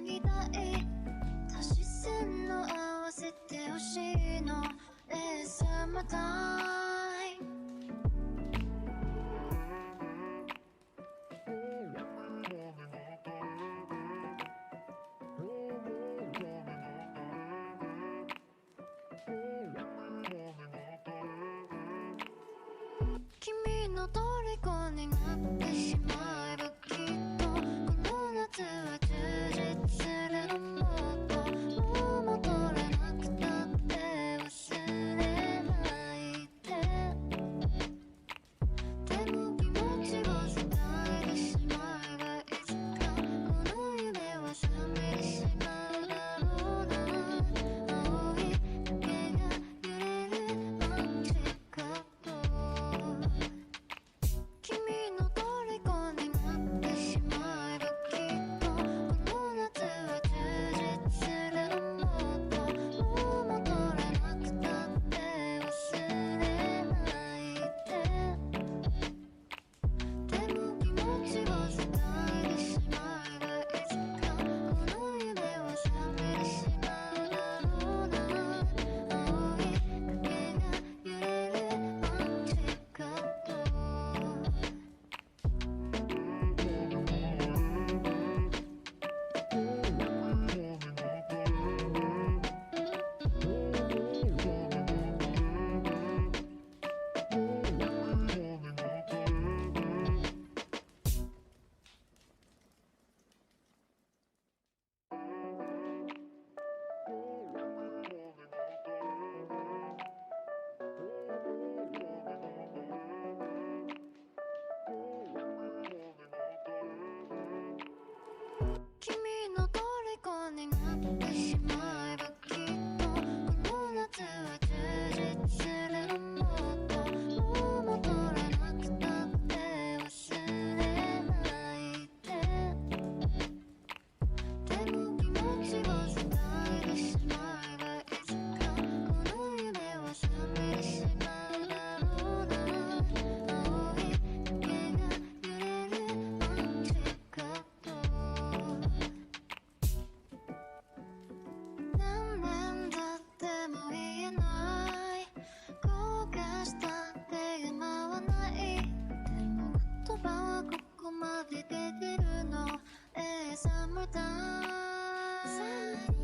みたい。足し線の合わせてほしいの。サマータイム。君の虜になってしまえばきっとこの夏は充実するの。もっともう戻れなくたって忘れないで。でも気持ちを伝えてしまえばいつかこの夢は覚めてしまうだろうな。青い影が揺れるマジカット。君の虜になってしまえばきっとこの夏は充実するの。もっともう戻れなくたって忘れないで。でも気持ちを伝えてしまえばいつかこの夢は覚めてしまうだろうな。青い影が揺れるマジカット。君の虜になってしまえばきっとこの夏は充実するの。もっともう戻れなくたって忘れないで。でも気持ちを伝えてしまえばいつかこの夢は覚めてしまうだろうな。青い影が揺れるマジカット。何年経っても言えない後悔したって今はない。でも言葉はここまで出てるの。サマータイム。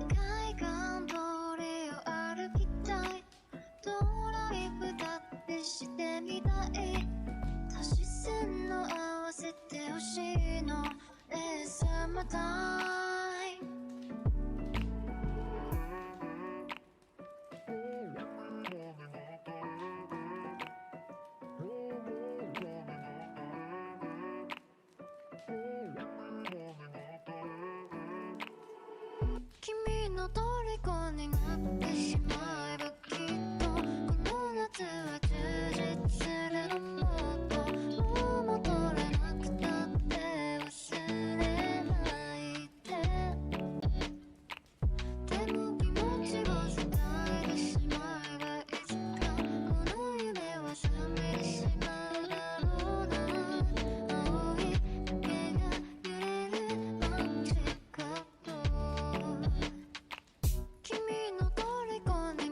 海岸通りを歩きたい。ドライブだってしてみたい。足し線の合わせてほしいの。サマータイム。君の虜になってしまえばきっとこの夏は充実するの。もっともう戻れなくたって忘れないで。でも気持ちを伝えてしまえばいつかこの夢は覚めてしまうだろうな。青い影が揺れるマジカット。君の虜に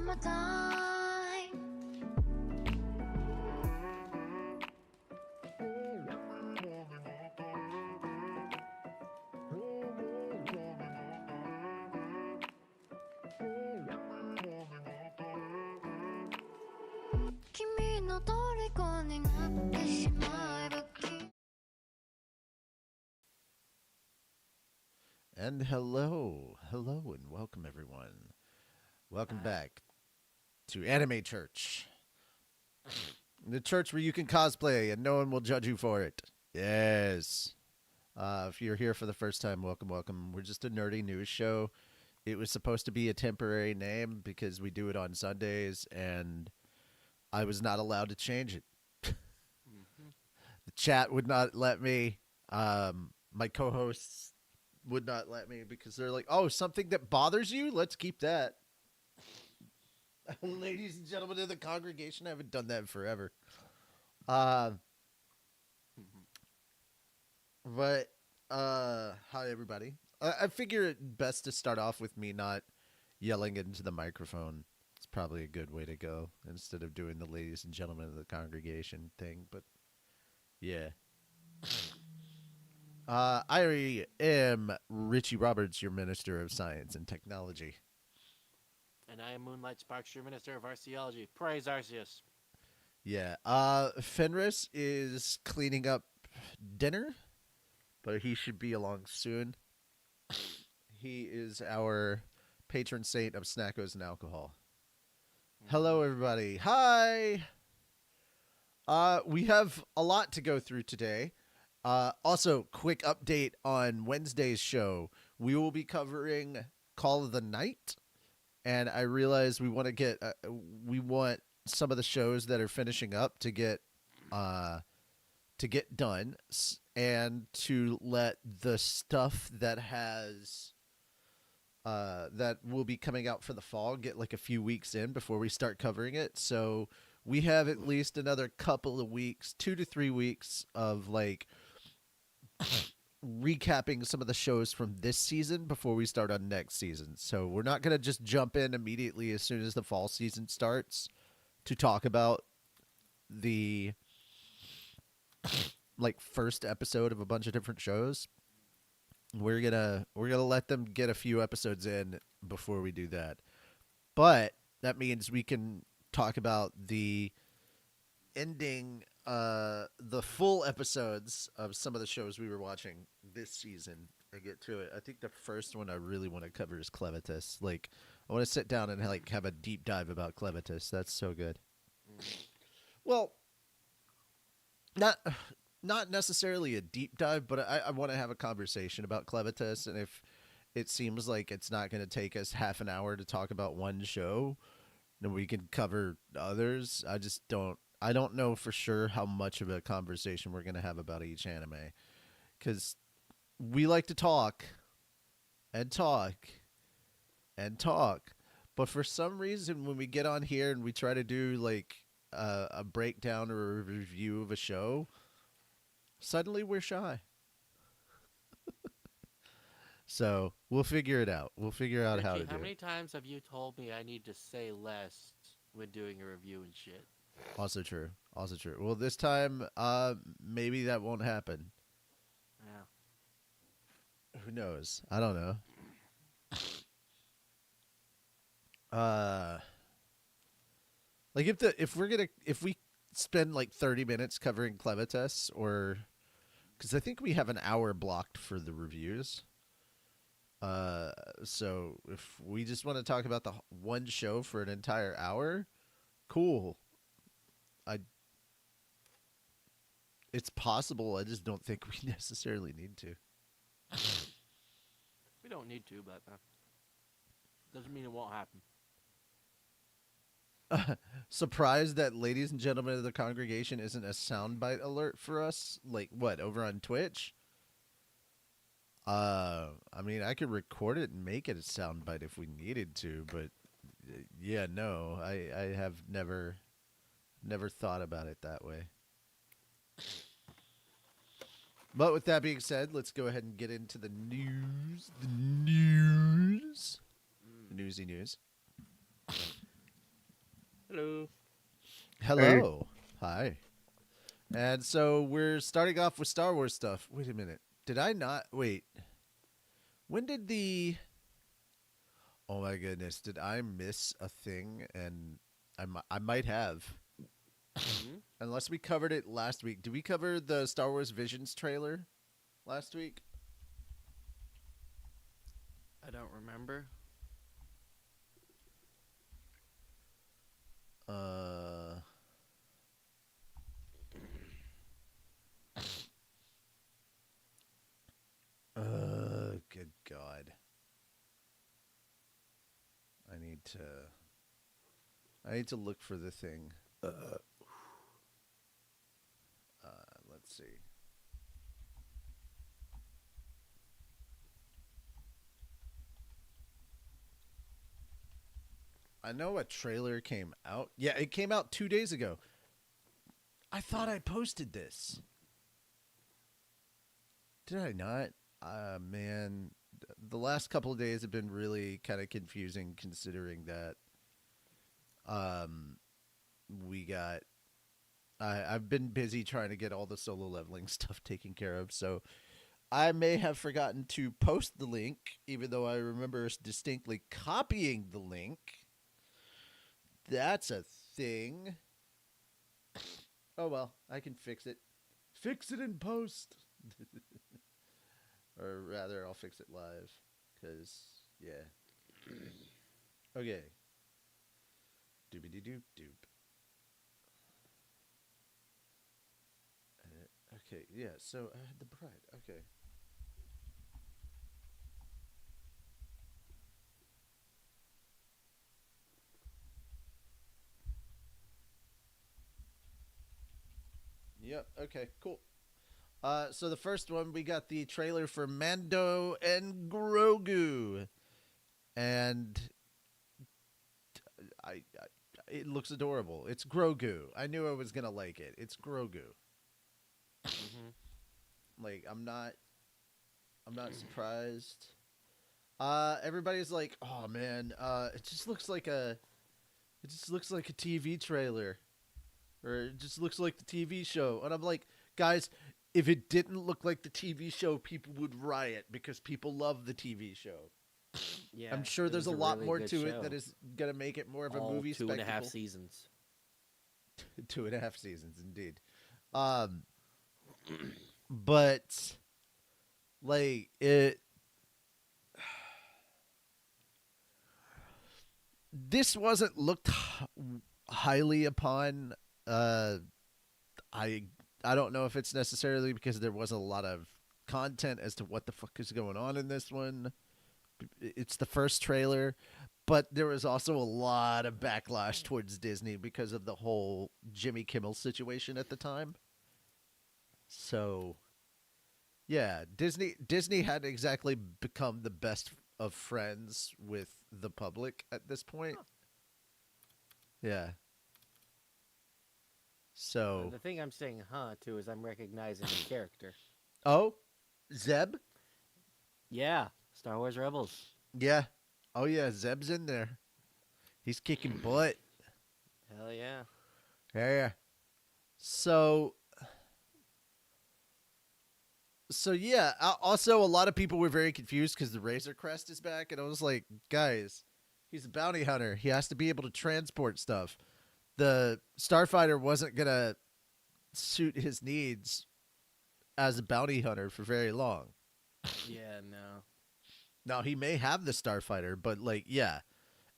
my time. Kimi no toriko ni natte shimaeba ki. And hello, and welcome everyone. Welcome back to Anime Church, the church where you can cosplay and no one will judge you for it. Yes. If you're here for the first time, welcome. We're just a nerdy news show. It was supposed to be a temporary name because we do it on Sundays, and I was not allowed to change it. The chat would not let me. My co-hosts would not let me because they're like, "Oh, something that bothers you? Let's keep that." Ladies and gentlemen of the congregation, I haven't done that in forever. But hi everybody. I figure it best to start off with me not yelling into the microphone. It's probably a good way to go instead of doing the ladies and gentlemen of the congregation thing. But yeah. I am Richie Roberts, your Minister of Science and Technology. And I am Moonlight Sparks, your Minister of Arceology. Praise Arceus. Yeah. Fenris is cleaning up dinner, but he should be along soon. He is our patron saint of snackos and alcohol. Hello, everybody. Hi. We have a lot to go through today. Also, quick update on Wednesday's show. We will be covering Call of the Night, and I realize we want to get we want some of the shows that are finishing up to get done, and to let the stuff that has that will be coming out for the fall get like a few weeks in before we start covering it. So we have at least another couple of weeks, 2 to 3 weeks of like recapping some of the shows from this season before we start on next season. So we're not going to just jump in immediately as soon as the fall season starts to talk about the like first episode of a bunch of different shows. We're gonna let them get a few episodes in before we do that. But that means we can talk about the ending, the full episodes of some of the shows we were watching this season and get to it. I think the first one I really want to cover is Clevitus. Like, I want to sit down and like have a deep dive about Clevitus. That's so good. Well, not necessarily a deep dive, but I want to have a conversation about Clevitus, and if it seems like it's not going to take us half an hour to talk about one show, then we can cover others. I don't know for sure how much of a conversation we're going to have about each anime, because we like to talk and talk and talk, but for some reason when we get on here and we try to do like a breakdown or a review of a show, suddenly we're shy. So we'll figure it out. We'll figure out Richie, how to do how it. many times have you told me I need to say less when doing a review and shit? Also true. Well, this time, maybe that won't happen. Yeah. Who knows? I don't know. Like if we spend like 30 minutes covering Clevitas, or because I think we have an hour blocked for the reviews. So if we just want to talk about the one show for an entire hour, cool. It's possible. I just don't think we necessarily need to. We don't need to, but doesn't mean it won't happen. Surprised that ladies and gentlemen of the congregation isn't a soundbite alert for us? Like what, over on Twitch? I mean, I could record it and make it a soundbite if we needed to, but yeah, no, I have never thought about it that way. But with that being said, let's go ahead and get into the news. The newsy news. Hello. Hello. Hi. And so we're starting off with Star Wars stuff. Wait a minute. Did I not? Wait. When did the. Oh my goodness. Did I miss a thing? And I might have. Mhm. Unless we covered it last week. Did we cover the Star Wars Visions trailer last week? I don't remember. Uh. Good God. I need to look for the thing. Let's see. I know a trailer came out. Yeah, it came out 2 days ago. I thought I posted this. Did I not? Man, the last couple of days have been really kind of confusing considering that we got I've been busy trying to get all the solo leveling stuff taken care of, so I may have forgotten to post the link, even though I remember distinctly copying the link. That's a thing. Oh well, I can fix it. Fix it in post. Or rather, I'll fix it live. Because, yeah. Okay. Doobity-doop doop. Okay, yeah, so I had the bride. Okay. Yep, okay, cool. So the first one, we got the trailer for Mando and Grogu. And I it looks adorable. It's Grogu. I knew I was going to like it. It's Grogu. Mhm. Like I'm not surprised. Everybody's like, "Oh man, it just looks like a TV trailer." Or it just looks like the TV show. And I'm like, "Guys, if it didn't look like the TV show, people would riot because people love the TV show." Yeah. I'm sure it there's was a lot really more good to it show. that is going to make it more of a All movie 2.5 spectacle. seasons. 2.5 seasons, indeed. But like it, this wasn't looked highly upon. I I don't know if it's necessarily because there wasn't a lot of content as to what the fuck is going on in this one. It's the first trailer, but there was also a lot of backlash towards Disney because of the whole Jimmy Kimmel situation at the time. So, yeah, Disney hadn't exactly become the best of friends with the public at this point. Yeah. And So, the thing I'm saying, too, is I'm recognizing the character. oh, Zeb? Yeah. Star Wars Rebels. Yeah. Oh yeah, Zeb's in there. He's kicking butt. Hell yeah. Yeah. So yeah. Also, a lot of people were very confused because the Razor Crest is back, and I was like, guys, he's a bounty hunter. He has to be able to transport stuff. The Starfighter wasn't gonna suit his needs as a bounty hunter for very long. Yeah, no. Now he may have the Starfighter, but like, yeah,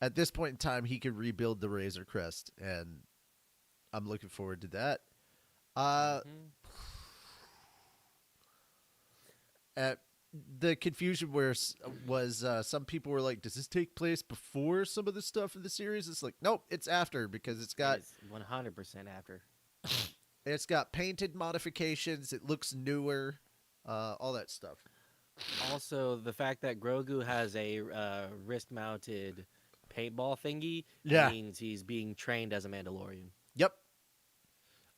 at this point in time, he could rebuild the Razor Crest, and I'm looking forward to that. Mhm. At the confusion was some people were like, "Does this take place before some of the stuff in the series?" It's like, nope, it's after because it's got It's 100% after. painted modifications. It looks newer, all that stuff. Also, the fact that Grogu has a wrist-mounted paintball thingy Yeah. means he's being trained as a Mandalorian. Yep.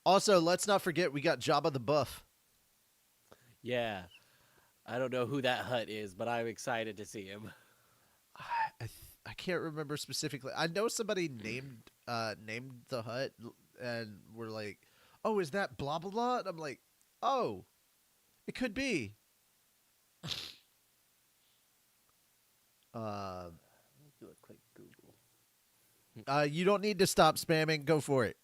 Also, let's not forget we got Jabba the Buff. Yeah. I don't know who that Hut is, but I'm excited to see him. I can't remember specifically. I know somebody named named the hut, and we're like, "Oh, is that blah blah blah?" And I'm like, "Oh, it could be." Let me do a quick Google. You don't need to stop spamming. Go for it.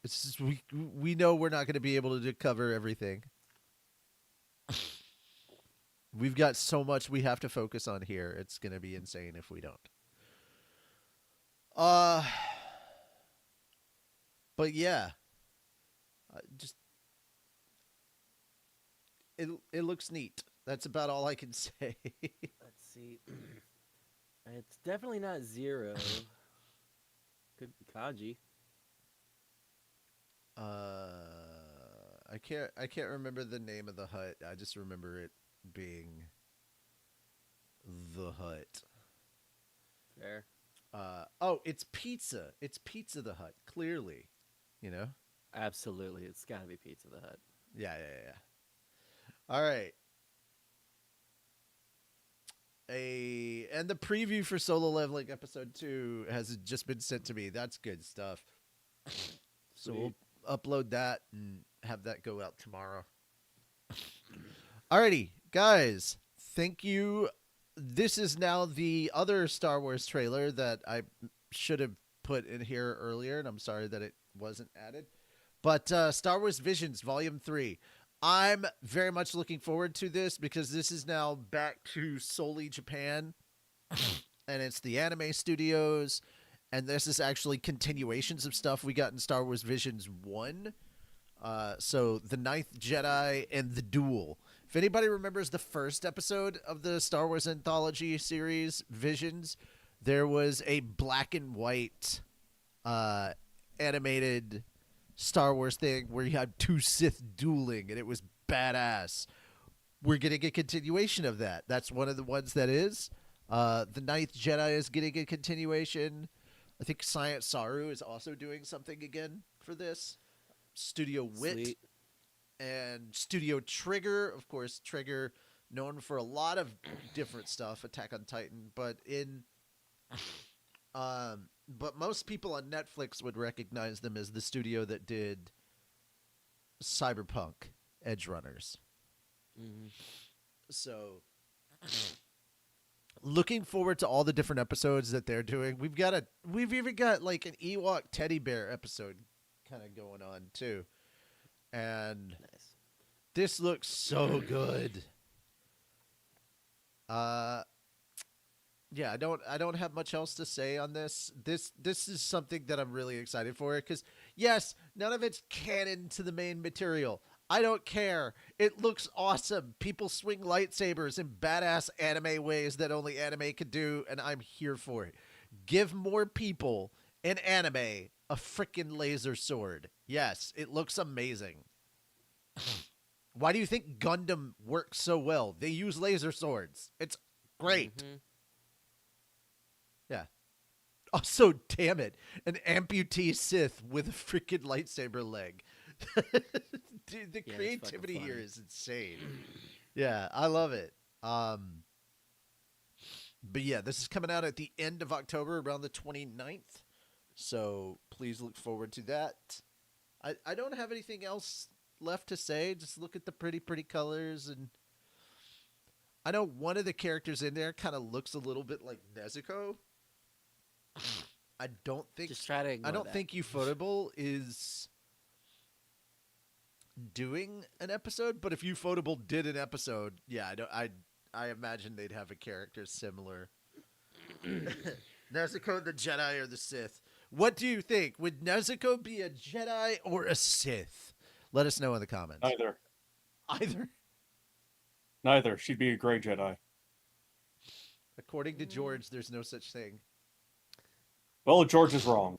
It's just, we know we're not going to be able to cover everything. We've got so much we have to focus on here. It's going to be insane if we don't. But yeah, just it looks neat. That's about all I can say. Let's see. It's definitely not Zero. Could be Kaji. I can't remember the name of the hut. I just remember it being the hut. Fair. Oh, it's pizza. It's Pizza the Hut. Clearly, you know. Absolutely, it's got to be Pizza the Hut. Yeah. All right. And the preview for Solo Leveling episode 2 has just been sent to me. That's good stuff. So we'll upload that and have that go out tomorrow. Alrighty, guys. Thank you. This is now the other Star Wars trailer that I should have put in here earlier, and I'm sorry that it wasn't added. But Star Wars Visions Volume 3. I'm very much looking forward to this because this is now back to solely Japan, and it's the anime studios, and this is actually continuations of stuff we got in Star Wars Visions 1. So the Ninth Jedi and the Duel. If anybody remembers the first episode of the Star Wars anthology series Visions, there was a black and white animated Star Wars thing where you had two Sith dueling, and it was badass. We're getting a continuation of that. That's one of the ones that is. The Ninth Jedi is getting a continuation. I think Science Saru is also doing something again for this. Studio Wit. Sweet. And Studio Trigger. Of course, Trigger, known for a lot of different stuff, Attack on Titan, but but most people on Netflix would recognize them as the studio that did Cyberpunk Edge Runners. Mm-hmm. So looking forward to all the different episodes that they're doing. We've even got like an Ewok teddy bear episode kind of going on too. And Nice. this looks so good. Yeah, I don't have much else to say on this. This is something that I'm really excited for because yes, none of it's canon to the main material. I don't care. It looks awesome. People swing lightsabers in badass anime ways that only anime could do, and I'm here for it. Give more people in anime a freaking laser sword. Yes, it looks amazing. Why do you think Gundam works so well? They use laser swords. It's great. Mm-hmm. Yeah. Also, damn it, an amputee Sith with a freaking lightsaber leg. Dude, the Yeah, creativity it's here fucking is insane. Yeah, I love it. But yeah, this is coming out at the end of October, around the 29th. So please look forward to that. I don't have anything else left to say. Just look at the pretty colors, and I know one of the characters in there kind of looks a little bit like Nezuko. I don't think Just try to ignore I don't that. think Ufotable is doing an episode, but if Ufotable did an episode, yeah, I imagine they'd have a character similar. Nezuko, the Jedi, or the Sith. What do you think? Would Nezuko be a Jedi or a Sith? Let us know in the comments. Neither. Either. Neither. She'd be a gray Jedi. According to George, there's no such thing. Well, George is wrong.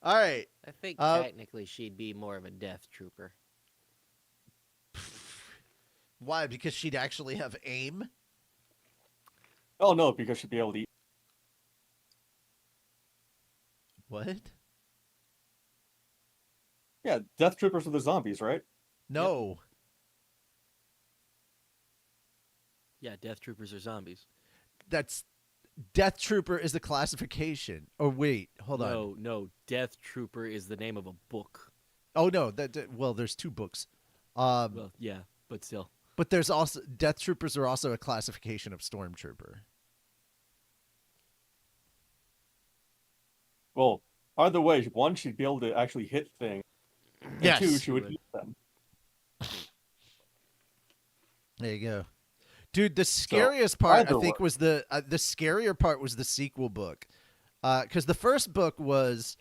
All right. I think technically she'd be more of a Death Trooper. Why? Because she'd actually have aim? Oh, no, because she'd be able to eat. What? Yeah, Death Troopers are the zombies, right? No. Yeah, Death Troopers are zombies. That's Death Trooper is the classification. Oh wait, hold on. No, Death Trooper is the name of a book. Oh no, well, there's two books. Well, yeah, but still. But there's also Death Troopers are also a classification of Stormtrooper. Well, either way, one should be able to actually hit things. And Yes. two, she would Would. eat them. There you go. Dude, the scariest part I either think was the scarier part was the sequel book. Cuz the first book was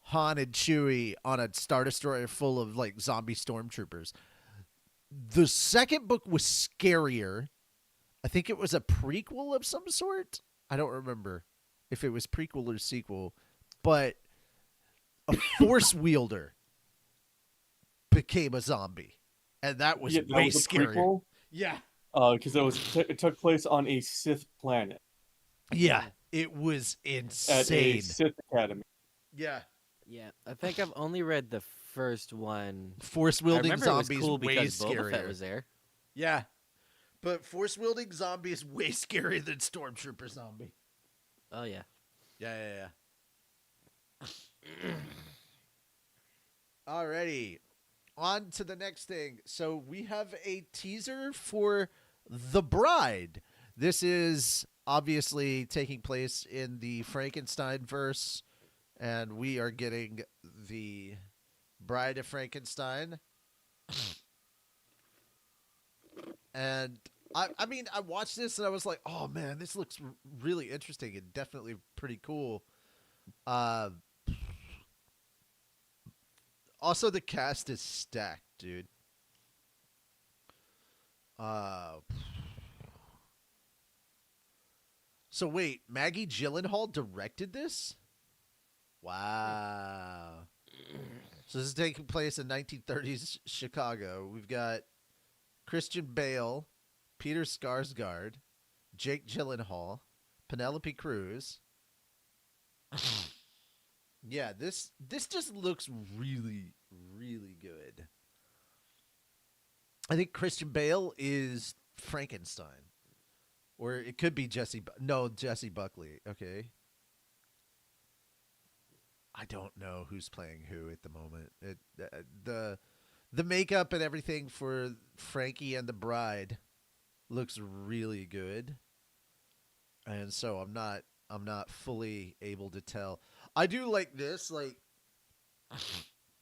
Han and Chewie on a Star Destroyer full of like zombie stormtroopers. The second book was scarier. I think it was a prequel of some sort. I don't remember if it was prequel or sequel, but a force wielder became a zombie, and that was Yeah, that way was a scarier. prequel. Yeah, Because it took place on a Sith planet yeah, it was at a insane. Sith academy. Yeah, Yeah, I think I've only read the first one. force I wielding remember it was zombies cool way because Boba Fett scarier. was there. Yeah, but force wielding zombie is way scarier than stormtrooper zombie. Oh yeah. Yeah. Alrighty. On to the next thing. So we have a teaser for The Bride. This is obviously taking place in the Frankenstein verse, and we are getting the Bride of Frankenstein. And I mean, I watched this and I was like, oh man, this looks really interesting and definitely pretty cool. Also, the cast is stacked, dude. So wait, Maggie Gyllenhaal directed this? Wow. So this is taking place in 1930s Chicago. We've got Christian Bale, Peter Skarsgård, Jake Gyllenhaal, Penelope Cruz. Yeah, this just looks really, really good. I think Christian Bale is Frankenstein, or it could be Jesse Buckley. Okay, I don't know who's playing who at the moment. The makeup and everything for Frankie and the Bride looks really good, and so I'm not fully able to tell. I do like this, like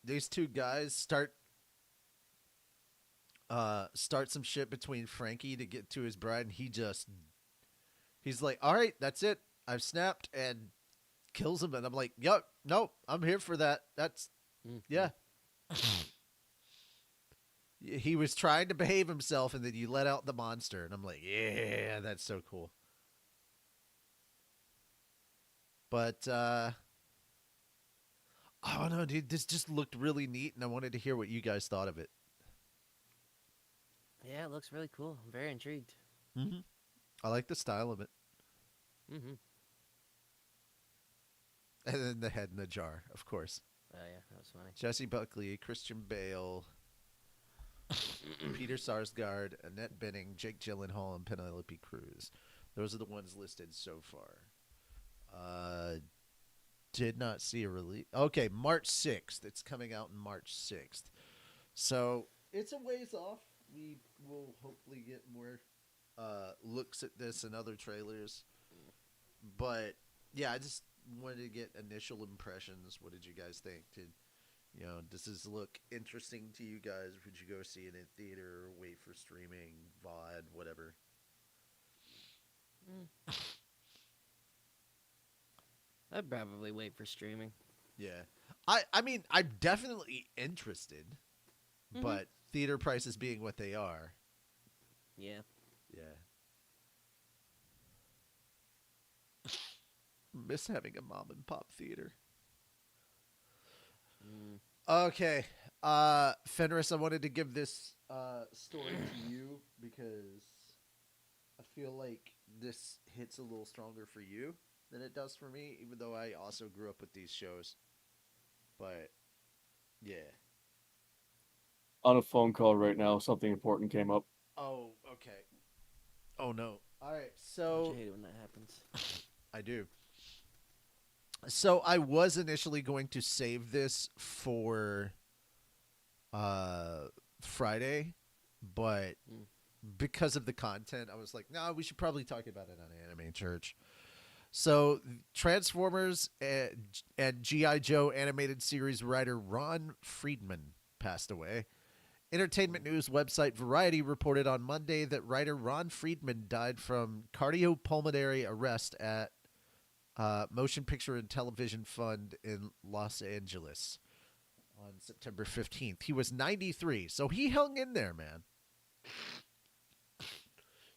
these two guys start some shit between Frankie to get to his bride, and he's like, all right, that's it, I've snapped, and kills him, and I'm like, yep, nope, I'm here for that. That's yeah. He was trying to behave himself, and then you let out the monster, and I'm like, yeah, that's so cool. But I don't know, dude. This just looked really neat, and I wanted to hear what you guys thought of it. Yeah, it looks really cool. I'm very intrigued. Mm-hmm. I like the style of it. Mm-hmm. And then the head in the jar, of course. Oh yeah, that was funny. Jesse Buckley, Christian Bale, Peter Sarsgaard, Annette Bening, Jake Gyllenhaal, and Penelope Cruz. Those are the ones listed so far. Did not see a release. Okay, March 6th. It's coming out in March 6th. So it's a ways off. We will hopefully get more looks at this and other trailers. But yeah, I just wanted to get initial impressions. What did you guys think? Does this look interesting to you guys? Would you go see it in theater or wait for streaming, VOD, whatever? I'd probably wait for streaming. Yeah. I mean, I'm definitely interested, but theater prices being what they are. Yeah. Yeah. Miss having a mom and pop theater. Okay. Fenris, I wanted to give this story to you because I feel like this hits a little stronger for you than it does for me, even though I also grew up with these shows. But yeah. On a phone call right now, something important came up. Oh, okay. Oh no. All right, Don't so you hate it when that happens? I do. So I was initially going to save this for uh Friday, but Mm. because of the content, I was like, no, we should probably talk about it on Anime Church. So, Transformers and G.I. Joe animated series writer Ron Friedman passed away. Entertainment news website Variety reported on Monday that writer Ron Friedman died from cardiopulmonary arrest at Motion Picture and Television Fund in Los Angeles on September 15th. He was 93, so he hung in there, man.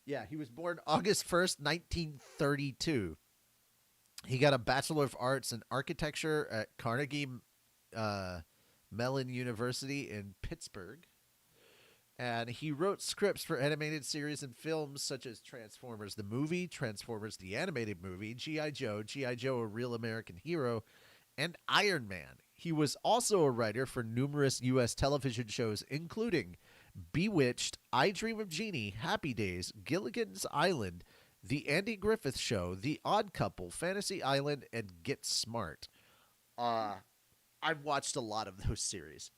Yeah, he was born August 1st, 1932. He got a Bachelor of Arts in Architecture at Carnegie Mellon University in Pittsburgh. And he wrote scripts for animated series and films such as Transformers the Movie, Transformers the Animated Movie, G.I. Joe, A Real American Hero, and Iron Man. He was also a writer for numerous U.S. television shows, including Bewitched, I Dream of Jeannie, Happy Days, Gilligan's Island, The Andy Griffith Show, The Odd Couple, Fantasy Island, and Get Smart. I've watched a lot of those series.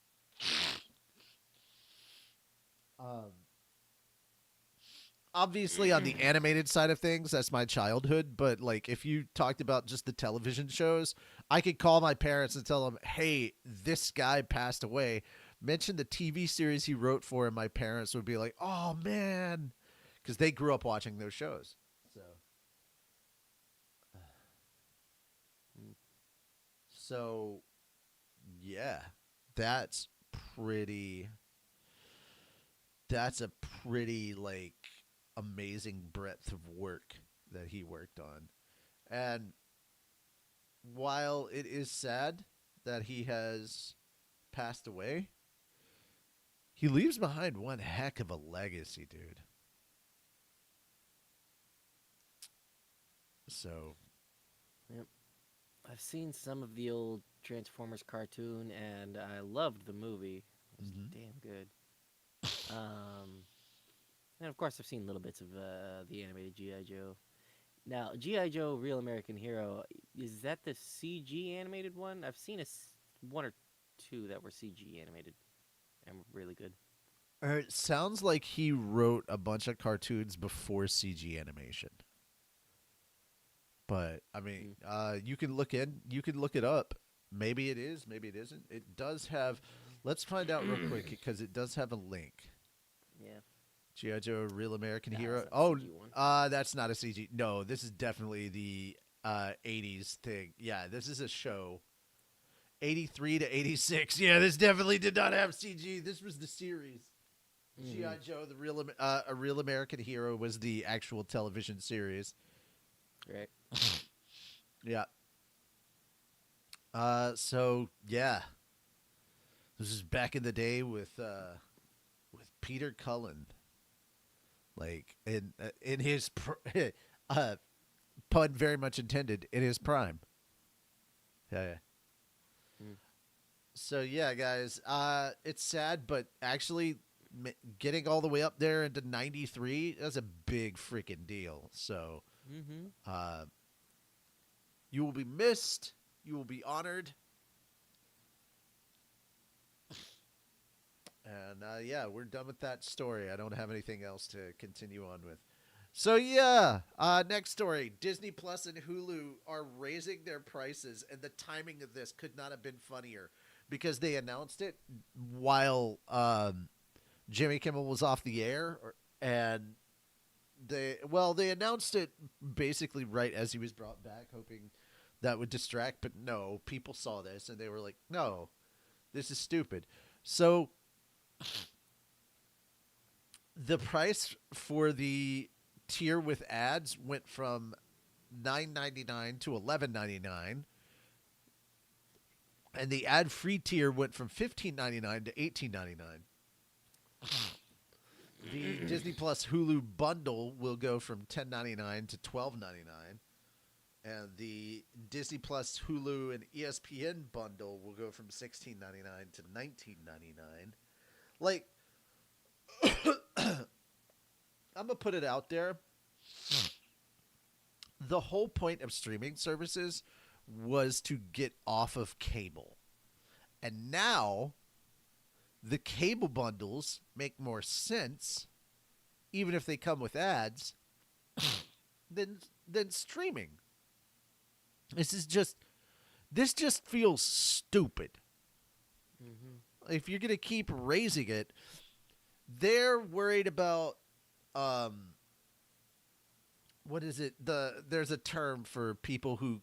Obviously, on the animated side of things, that's my childhood. But like, if you talked about just the television shows, I could call my parents and tell them, "Hey, this guy passed away." Mention the TV series he wrote for, and my parents would be like, "Oh man," because they grew up watching those shows. So, so yeah, that's pretty. That's a pretty like amazing breadth of work that he worked on. And while it is sad that he has passed away, he leaves behind one heck of a legacy, dude. So, Yep. I've seen some of the old Transformers cartoon, and I loved the movie. It was Mhm. damn good. And of course, I've seen little bits of the animated GI Joe. Now, GI Joe: Real American Hero, is that the CG animated one? I've seen one or two that were CG animated and were really good. it sounds like he wrote a bunch of cartoons before CG animation. But I mean, Mm. you can look it up. Maybe it is, maybe it isn't. It does have. Let's find out real quick because it does have a link. Yeah. G.I. Joe, Real American Nah, Hero. that's not the Oh, CG one. that's not a CG. No, this is definitely the 80s thing. Yeah, this is a show. 83 to 86. Yeah, this definitely did not have CG. This was the series. G.I. Joe, A Real American Hero was the actual television series. Right. Yeah. So yeah, this is back in the day with Peter Cullen, like in his pun very much intended, in his prime. Yeah. Yeah. Mm. So yeah, guys, it's sad, but actually getting all the way up there into 93, that's a big freaking deal. So Mm-hmm. you will be missed. You will be honored. And yeah, we're done with that story. I don't have anything else to continue on with. So yeah, next story. Disney Plus and Hulu are raising their prices, and the timing of this could not have been funnier because they announced it while Jimmy Kimmel was off the air, and they announced it basically right as he was brought back, hoping that would distract. But no, people saw this and they were like, "No, this is stupid." So the price for the tier with ads went from $9.99 to $11.99, and the ad-free tier went from $15.99 to $18.99. The Disney Plus Hulu bundle will go from $10.99 to $12.99, and the Disney Plus Hulu and ESPN bundle will go from $16.99 to $19.99. Like, I'm gonna put it out there. the whole point of streaming services was to get off of cable. And now the cable bundles make more sense, even if they come with ads, than streaming. This just feels stupid. Mm-hmm. If you're gonna keep raising it, they're worried about what is it? There's a term for people who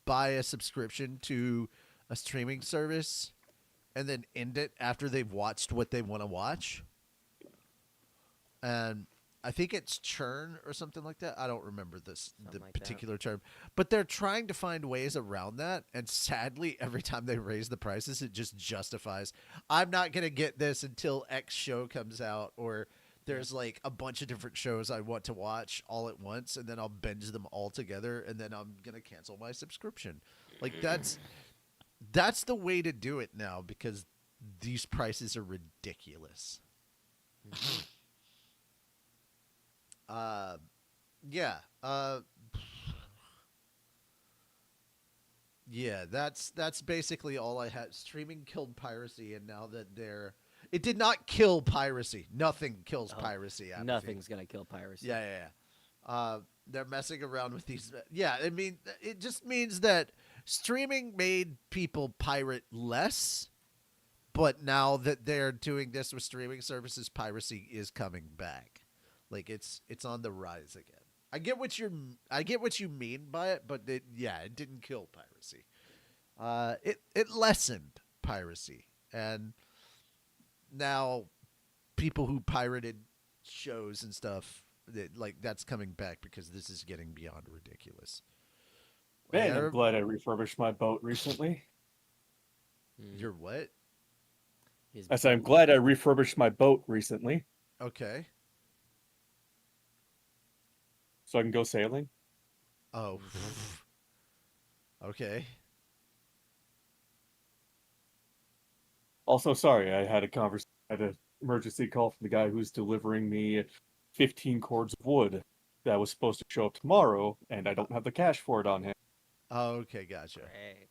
buy a subscription to a streaming service and then end it after they've watched what they want to watch. And I think it's churn or something like that. I don't remember the like particular term, but they're trying to find ways around that. And sadly, every time they raise the prices, it just justifies. I'm not going to get this until X show comes out, or there's like a bunch of different shows I want to watch all at once, and then I'll binge them all together, and then I'm going to cancel my subscription. Like that's the way to do it now, because these prices are ridiculous. Yeah. Yeah, that's basically all I had. Streaming killed piracy, and now that it did not kill piracy. Nothing kills piracy. Nothing's gonna kill piracy. Yeah. They're messing around with these. Yeah, I mean, it just means that streaming made people pirate less, but now that they're doing this with streaming services, piracy is coming back. Like it's on the rise again. I get what you mean by it, but it didn't kill piracy. It lessened piracy, and now people who pirated shows and stuff, that's coming back because this is getting beyond ridiculous. Man, I'm glad I refurbished my boat recently. You're what? I said I'm glad I refurbished my boat recently, Okay. so I can go sailing. Oh. Okay. Also, sorry, I had an emergency call from the guy who's delivering me 15 cords of wood that was supposed to show up tomorrow, and I don't have the cash for it on hand. Okay, gotcha. Great.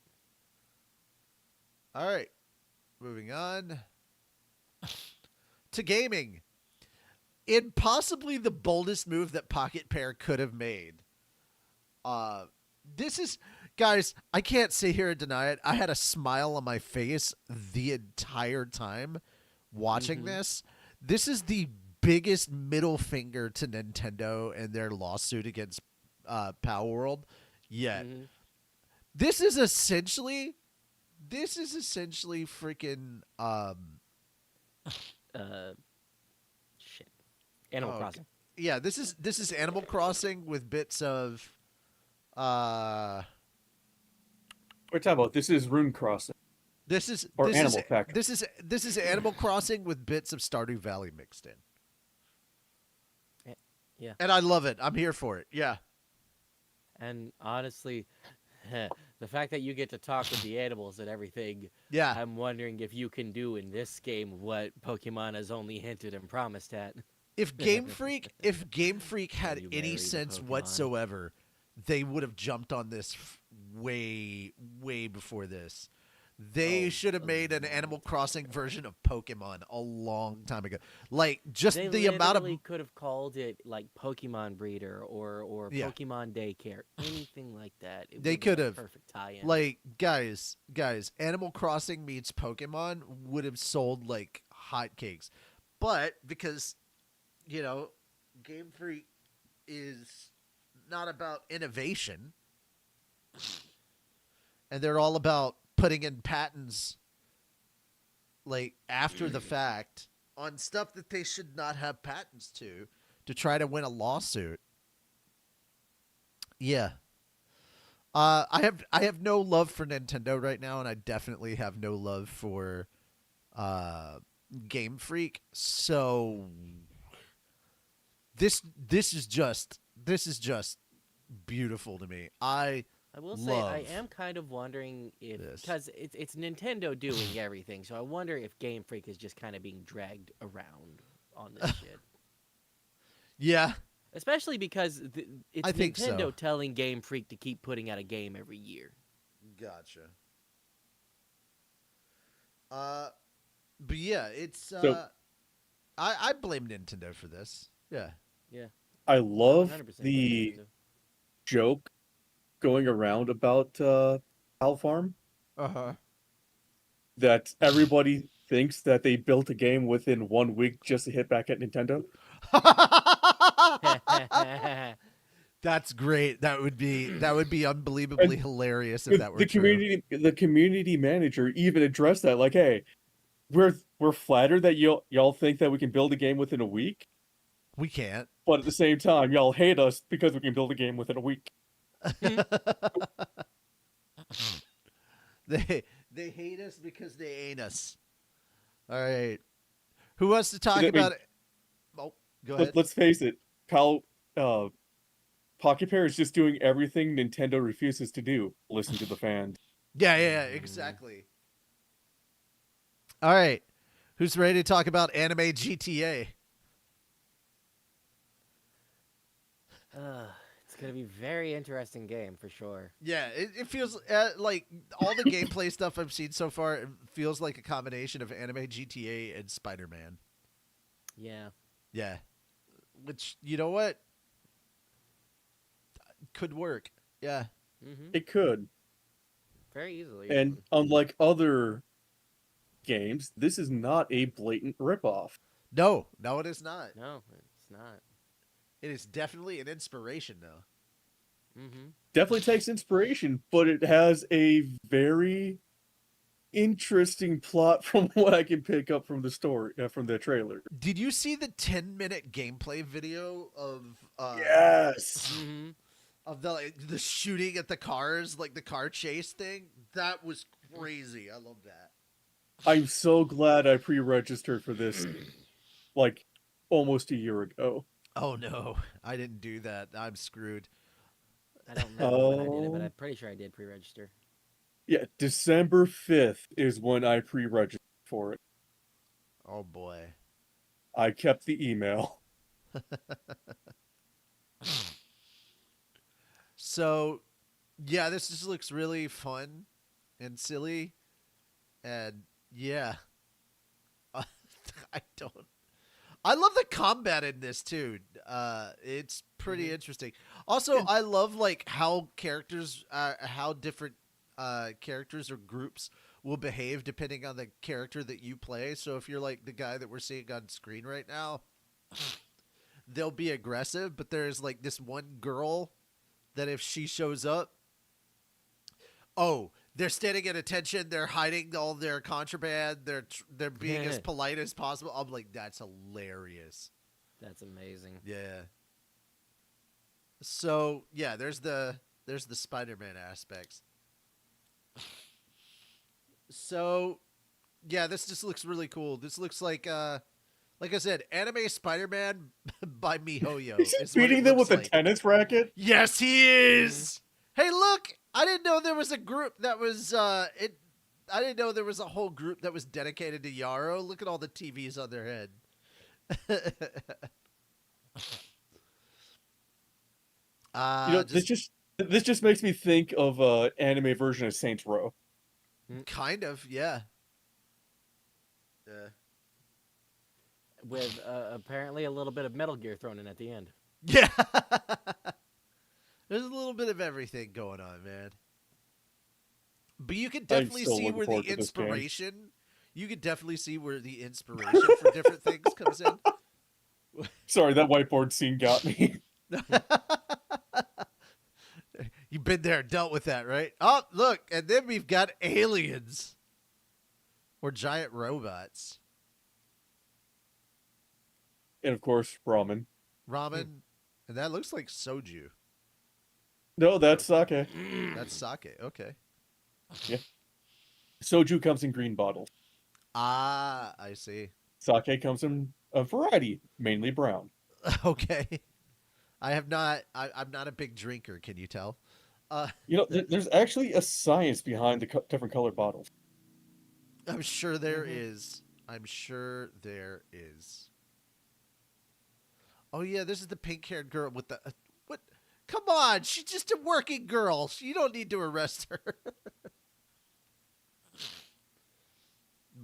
All right. Moving on to gaming. In possibly the boldest move that Pocket Pair could have made. This is, guys, I can't sit here and deny it. I had a smile on my face the entire time watching this. This is the biggest middle finger to Nintendo and their lawsuit against PalWorld yet. This is essentially freaking shit. Animal Crossing. Yeah, this is Animal Crossing with bits of We're talking about this is Rune Crossing. Animal Factory. This is Animal Crossing with bits of Stardew Valley mixed in. Yeah. And I love it. I'm here for it. Yeah. And honestly, the fact that you get to talk with the animals and everything, Yeah. I'm wondering if you can do in this game what Pokemon has only hinted and promised at. If Game Freak had You any marry the sense Pokemon. whatsoever, they would have jumped on this way before this. They should have made an Animal Crossing version of Pokemon a long time ago. Like just They the amount of literally could have called it like Pokemon Breeder or Yeah. Pokemon Daycare, anything like that. It They would could been a have. perfect tie-in. Like guys, Animal Crossing meets Pokemon would have sold like hotcakes. But because Game Freak is not about innovation, and they're all about putting in patents like after the fact on stuff that they should not have patents to try to win a lawsuit. Yeah. I have no love for Nintendo right now, and I definitely have no love for Game Freak. So this is just beautiful to me. I will say, I love am kind of wondering if, this. because it's Nintendo doing everything, so I wonder if Game Freak is just kind of being dragged around on this shit. Yeah. Especially because it's I think Nintendo so. telling Game Freak to keep putting out a game every year. Gotcha. But yeah, it's So I blame Nintendo for this. Yeah. Yeah, I I love 100% blame the Nintendo. joke going around about Pal Farm Uh that everybody thinks that they built a game within 1 week just to hit back at Nintendo. huh. That's great. That would be unbelievably And hilarious if that were the true. community manager even addressed that, like, hey, we're flattered that y'all think that we can build a game within a week, We can't. but at the same time, y'all hate us because we can build a game within a week. They hate us because they ain't us. All right. Who wants to talk I mean, about it? Oh, go ahead. let's face it, uh, Pocket Pair is just doing everything Nintendo refuses to do. Listen to the fans. Yeah, exactly. All right. Who's ready to talk about anime GTA? It's gonna be a very interesting game for sure. Yeah, it feels like all the gameplay stuff I've seen so far, it feels like a combination of anime GTA and Spider-Man. Yeah. Yeah. Which, you know what? Could work. Yeah. It could. Very easily. And unlike other games, this is not a blatant ripoff. No, it is not. No, it's not. It is definitely an inspiration, though. Definitely takes inspiration, but it has a very interesting plot from what I can pick up from the story, from the trailer. Did you see the 10-minute gameplay video of Yes. of the shooting at the cars, like the car chase thing? That was crazy. I love that. I'm so glad I pre-registered for this like almost a year ago. Oh no, I didn't do that. I'm screwed. I don't know when I did it, but I'm pretty sure I did pre-register. Yeah, December 5th is when I pre-registered for it. Oh boy. I kept the email. So, yeah, this just looks really fun and silly, and yeah, I don't. I love the combat in this too. It's pretty interesting. Also, I love like how how different characters or groups will behave depending on the character that you play. So if you're like the guy that we're seeing on screen right now, they'll be aggressive. But there's like this one girl that if she shows up, oh, they're standing at attention. They're hiding all their contraband. They're being as polite as possible. I'm like, that's hilarious. That's amazing. Yeah. So yeah, there's the Spider-Man aspects. So yeah, this just looks really cool. This looks like I said, anime Spider-Man by MiHoYo. Is he is what it beating them looks with a like. tennis racket? Yes, he is. Hey, look! I didn't know there was a group that was I didn't know there was a whole group that was dedicated to Yarrow. Look at all the TVs on their head. This just makes me think of anime version of Saints Row. Kind of, yeah. Yeah. With apparently a little bit of Metal Gear thrown in at the end. Yeah. There's a little bit of everything going on, man. But you can definitely still see looking where the forward to this game. inspiration. You can definitely see where the inspiration for different things comes in. Sorry, that whiteboard scene got me. You've been there, dealt with that, right? Oh, look, and then we've got aliens or giant robots. And of course, ramen. Ramen, and that looks like soju. No, that's sake. That's sake. Okay. Yeah. Soju comes in green bottles. Ah, I see. Sake comes in a variety, mainly brown. Okay. I'm not a big drinker. Can you tell? There's actually a science behind the different colored bottles. I'm sure there is. I'm sure there is. Oh yeah, this is the pink-haired girl with the what? Come on, she's just a working girl. You don't need to arrest her.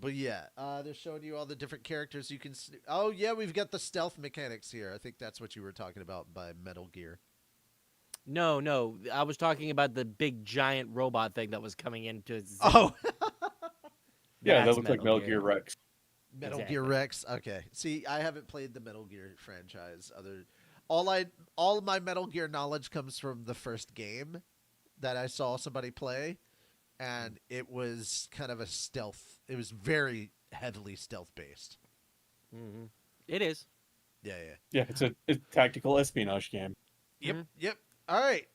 But yeah, they're showing you all the different characters you can. Oh yeah, we've got the stealth mechanics here. I think that's what you were talking about by Metal Gear. No, I was talking about the big giant robot thing that was coming into. Oh, Yeah, that That's looked like Metal Gear Rex. Metal Exactly. Gear Rex. Okay, see, I haven't played the Metal Gear franchise. All my Metal Gear knowledge comes from the first game that I saw somebody play, and it was kind of a stealth. It was very heavily stealth based. Hmm. It is. Yeah. Yeah, it's a tactical espionage game. Yep. All right.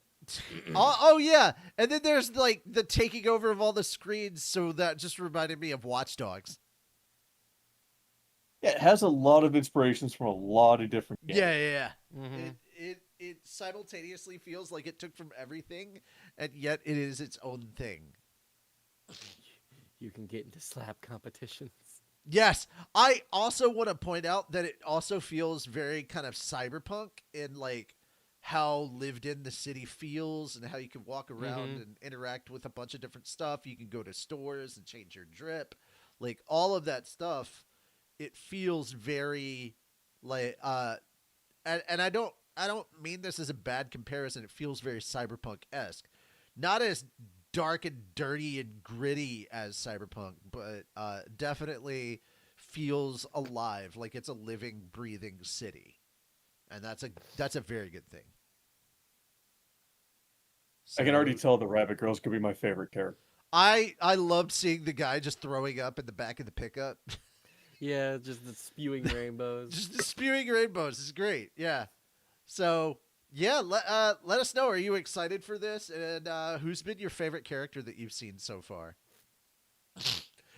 Oh yeah, and then there's like the taking over of all the screens, so that just reminded me of Watch Dogs. Yeah, it has a lot of inspirations from a lot of different games. Yeah. Hmm. It simultaneously feels like it took from everything, and yet it is its own thing. You can get into slap competitions. Yes, I also want to point out that it also feels very kind of cyberpunk in like how lived in the city feels and how you can walk around and interact with a bunch of different stuff. You can go to stores and change your drip. Like all of that stuff, it feels very like and I don't mean this as a bad comparison. It feels very cyberpunk-esque. Not as dark and dirty and gritty as cyberpunk, but definitely feels alive, like it's a living, breathing city. And that's a very good thing. I can already tell the Rabbit Girls could be my favorite character. I loved seeing the guy just throwing up in the back of the pickup. Yeah, just the spewing rainbows. Just spewing rainbows is great. Yeah. So yeah, let us know. Are you excited for this? And who's been your favorite character that you've seen so far?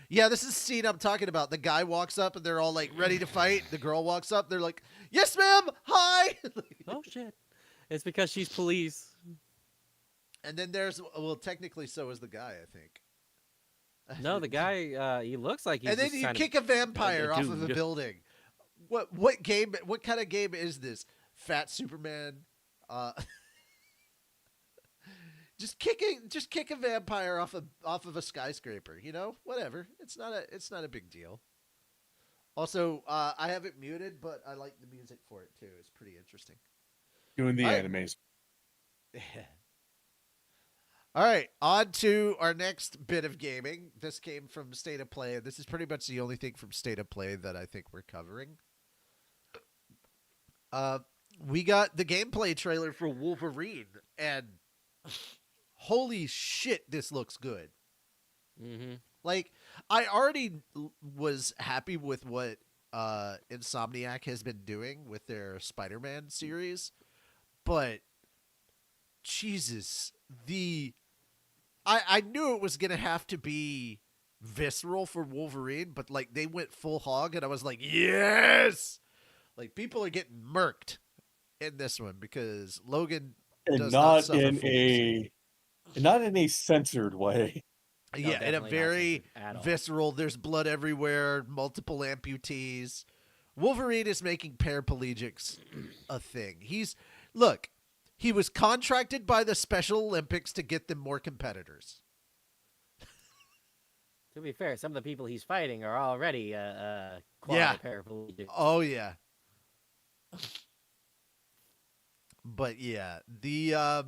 Yeah, this is the scene I'm talking about. The guy walks up and they're all like ready to fight. The girl walks up. They're like, "Yes, ma'am. Hi." Oh shit! It's because she's police. And then there's technically so is the guy, I think. No, the guy. He looks like he's. And then just you kind kick a vampire off of a dude. building. What game? What kind of game is this? Fat Superman. Just kick a vampire off of a skyscraper. You know, whatever. It's not a big deal. Also, I have it muted, but I like the music for it too. It's pretty interesting. Doing the All right. animes. All right, on to our next bit of gaming. This came from State of Play, and this is pretty much the only thing from State of Play that I think we're covering. We got the gameplay trailer for Wolverine, and holy shit, this looks good. Mm-hmm. Like, I already was happy with what Insomniac has been doing with their Spider-Man series, but Jesus, I knew it was going to have to be visceral for Wolverine, but like they went full hog and I was like, yes! Like people are getting murked in this one because Logan And does not suffer in fools. not in a censored way. No, Yeah, in a definitely not very censored at all. visceral, there's blood everywhere, multiple amputees. Wolverine is making paraplegics a thing. He was contracted by the Special Olympics to get them more competitors. To be fair, some of the people he's fighting are already Yeah. paraplegic. Oh yeah. But yeah, the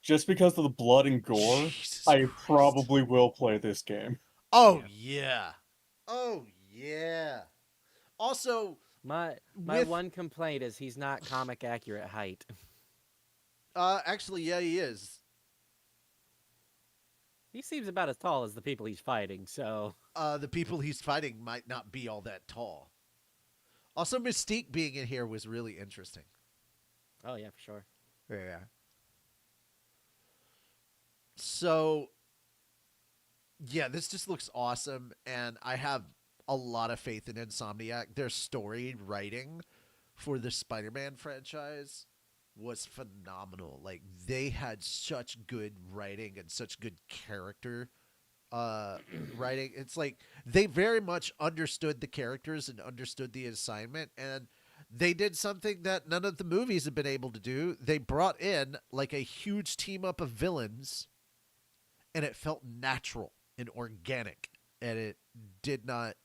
Just because of the blood and gore, Jesus I Christ. probably will play this game. Oh yeah. Oh yeah. Also, My with- one complaint is he's not comic accurate height. actually, yeah, he is. He seems about as tall as the people he's fighting, so The people he's fighting might not be all that tall. Also, Mystique being in here was really interesting. oh yeah, for sure. Yeah. So, yeah, this just looks awesome, and I have a lot of faith in Insomniac. Their story writing for the Spider-Man franchise was phenomenal. Like, they had such good writing and such good character writing. It's like they very much understood the characters and understood the assignment, and they did something that none of the movies have been able to do. They brought in like a huge team up of villains, and it felt natural and organic, and it did not,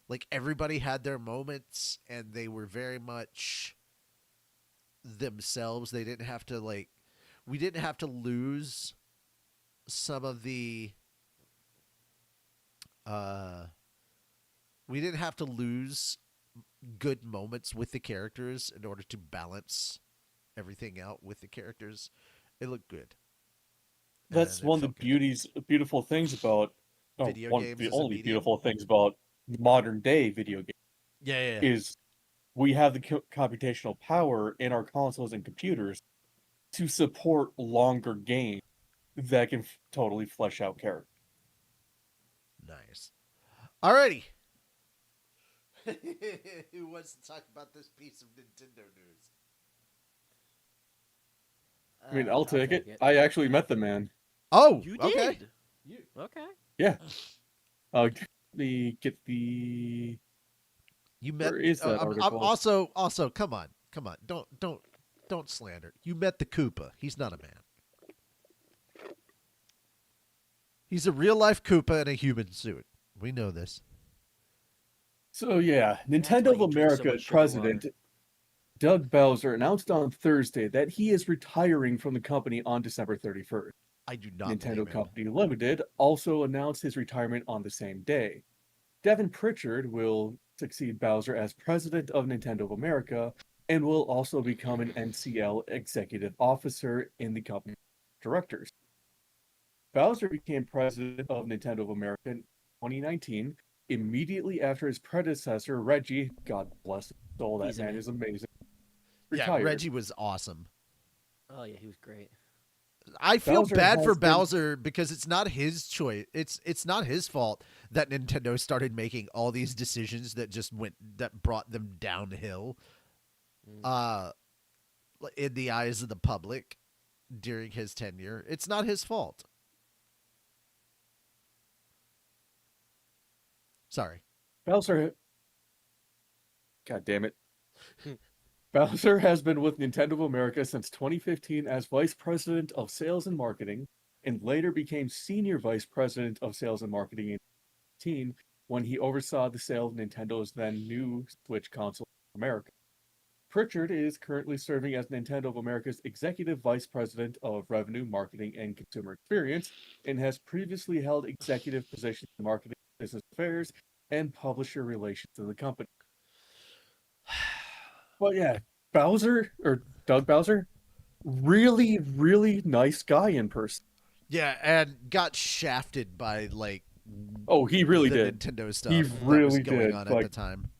like, everybody had their moments and they were very much themselves. They didn't have to, like, we didn't have to lose some of the we didn't have to lose good moments with the characters in order to balance everything out with the characters. It looked good. That's And it one of the felt good. beautiful things about Video one games the as a only medium. beautiful things about modern day video games Yeah. is we have the computational power in our consoles and computers to support longer games that can totally flesh out characters. Nice. Alrighty. Who wants to talk about this piece of Nintendo news? I mean, I'll take it. I actually met the man. Oh, You okay. did. Okay. Yeah. Get the. You met. Where is that I'm article? also. Come on. Don't slander. You met the Koopa. He's not a man. He's a real life Koopa in a human suit. We know this. So yeah, why Nintendo of you drink so America much sugar president Doug Bowser announced on Thursday that he is retiring from the company on December 31st. I do not. Nintendo believe him. Company Limited also announced his retirement on the same day. Devin Pritchard will succeed Bowser as president of Nintendo of America and will also become an NCL executive officer in the company directors. Bowser became president of Nintendo of America in 2019, immediately after his predecessor, Reggie, God bless his soul, that He's man amazing. is amazing, Yeah, retired. Reggie was awesome. Oh yeah, he was great. I feel Bowser bad for has been- Bowser because it's not his choice. It's not his fault that Nintendo started making all these decisions that brought them downhill. In the eyes of the public during his tenure. It's not his fault. Sorry. Bowser. God damn it. Bowser has been with Nintendo of America since 2015 as Vice President of Sales and Marketing, and later became Senior Vice President of Sales and Marketing in 2018 when he oversaw the sale of Nintendo's then new Switch console in America. Pritchard is currently serving as Nintendo of America's Executive Vice President of Revenue, Marketing, and Consumer Experience, and has previously held executive positions in marketing, business affairs, and publisher relations in the company. But yeah, Bowser, or Doug Bowser, really, really nice guy in person. Yeah, and got shafted by Oh, he really the did. Nintendo stuff He that was really going did. on at the time.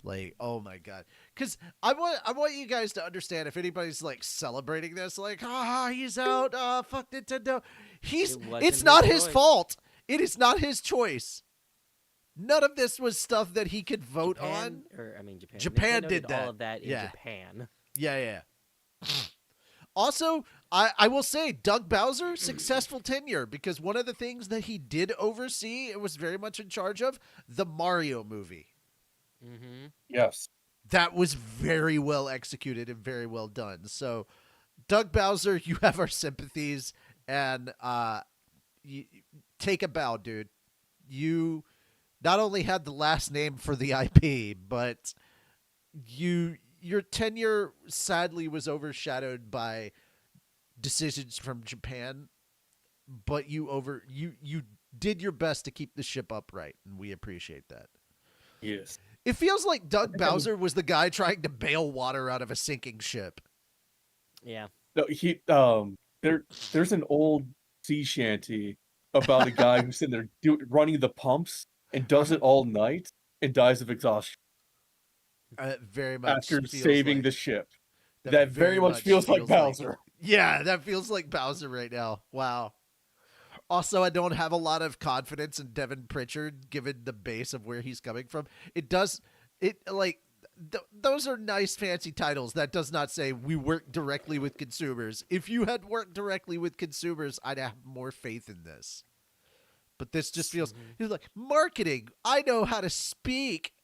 Like, oh my god. Because I want you guys to understand, if anybody's celebrating this, he's out, fuck Nintendo. It's not his fault. It is not his choice. None of this was stuff that he could vote on. Japan. Japan Nintendo did that. all of that in Yeah. Japan. Yeah. Also, I will say, Doug Bowser, successful tenure, because one of the things that he did oversee and was very much in charge of, the Mario movie. Mm-hmm. Yes. That was very well executed and very well done. So, Doug Bowser, you have our sympathies, and you take a bow, dude. You not only had the last name for the IP, but your tenure sadly was overshadowed by decisions from Japan, but you did your best to keep the ship upright, and we appreciate that. Yes. It feels like Doug Bowser was the guy trying to bail water out of a sinking ship. Yeah. No, there's an old sea shanty about a guy who's sitting there running the pumps and does it all night and dies of exhaustion Very much after feels saving like, the ship. That very much feels like Bowser. Yeah, that feels like Bowser right now. Wow. Also, I don't have a lot of confidence in Devin Pritchard, given the base of where he's coming from. Those are nice, fancy titles. That does not say we work directly with consumers. If you had worked directly with consumers, I'd have more faith in this. But this just feels he's like, marketing. I know how to speak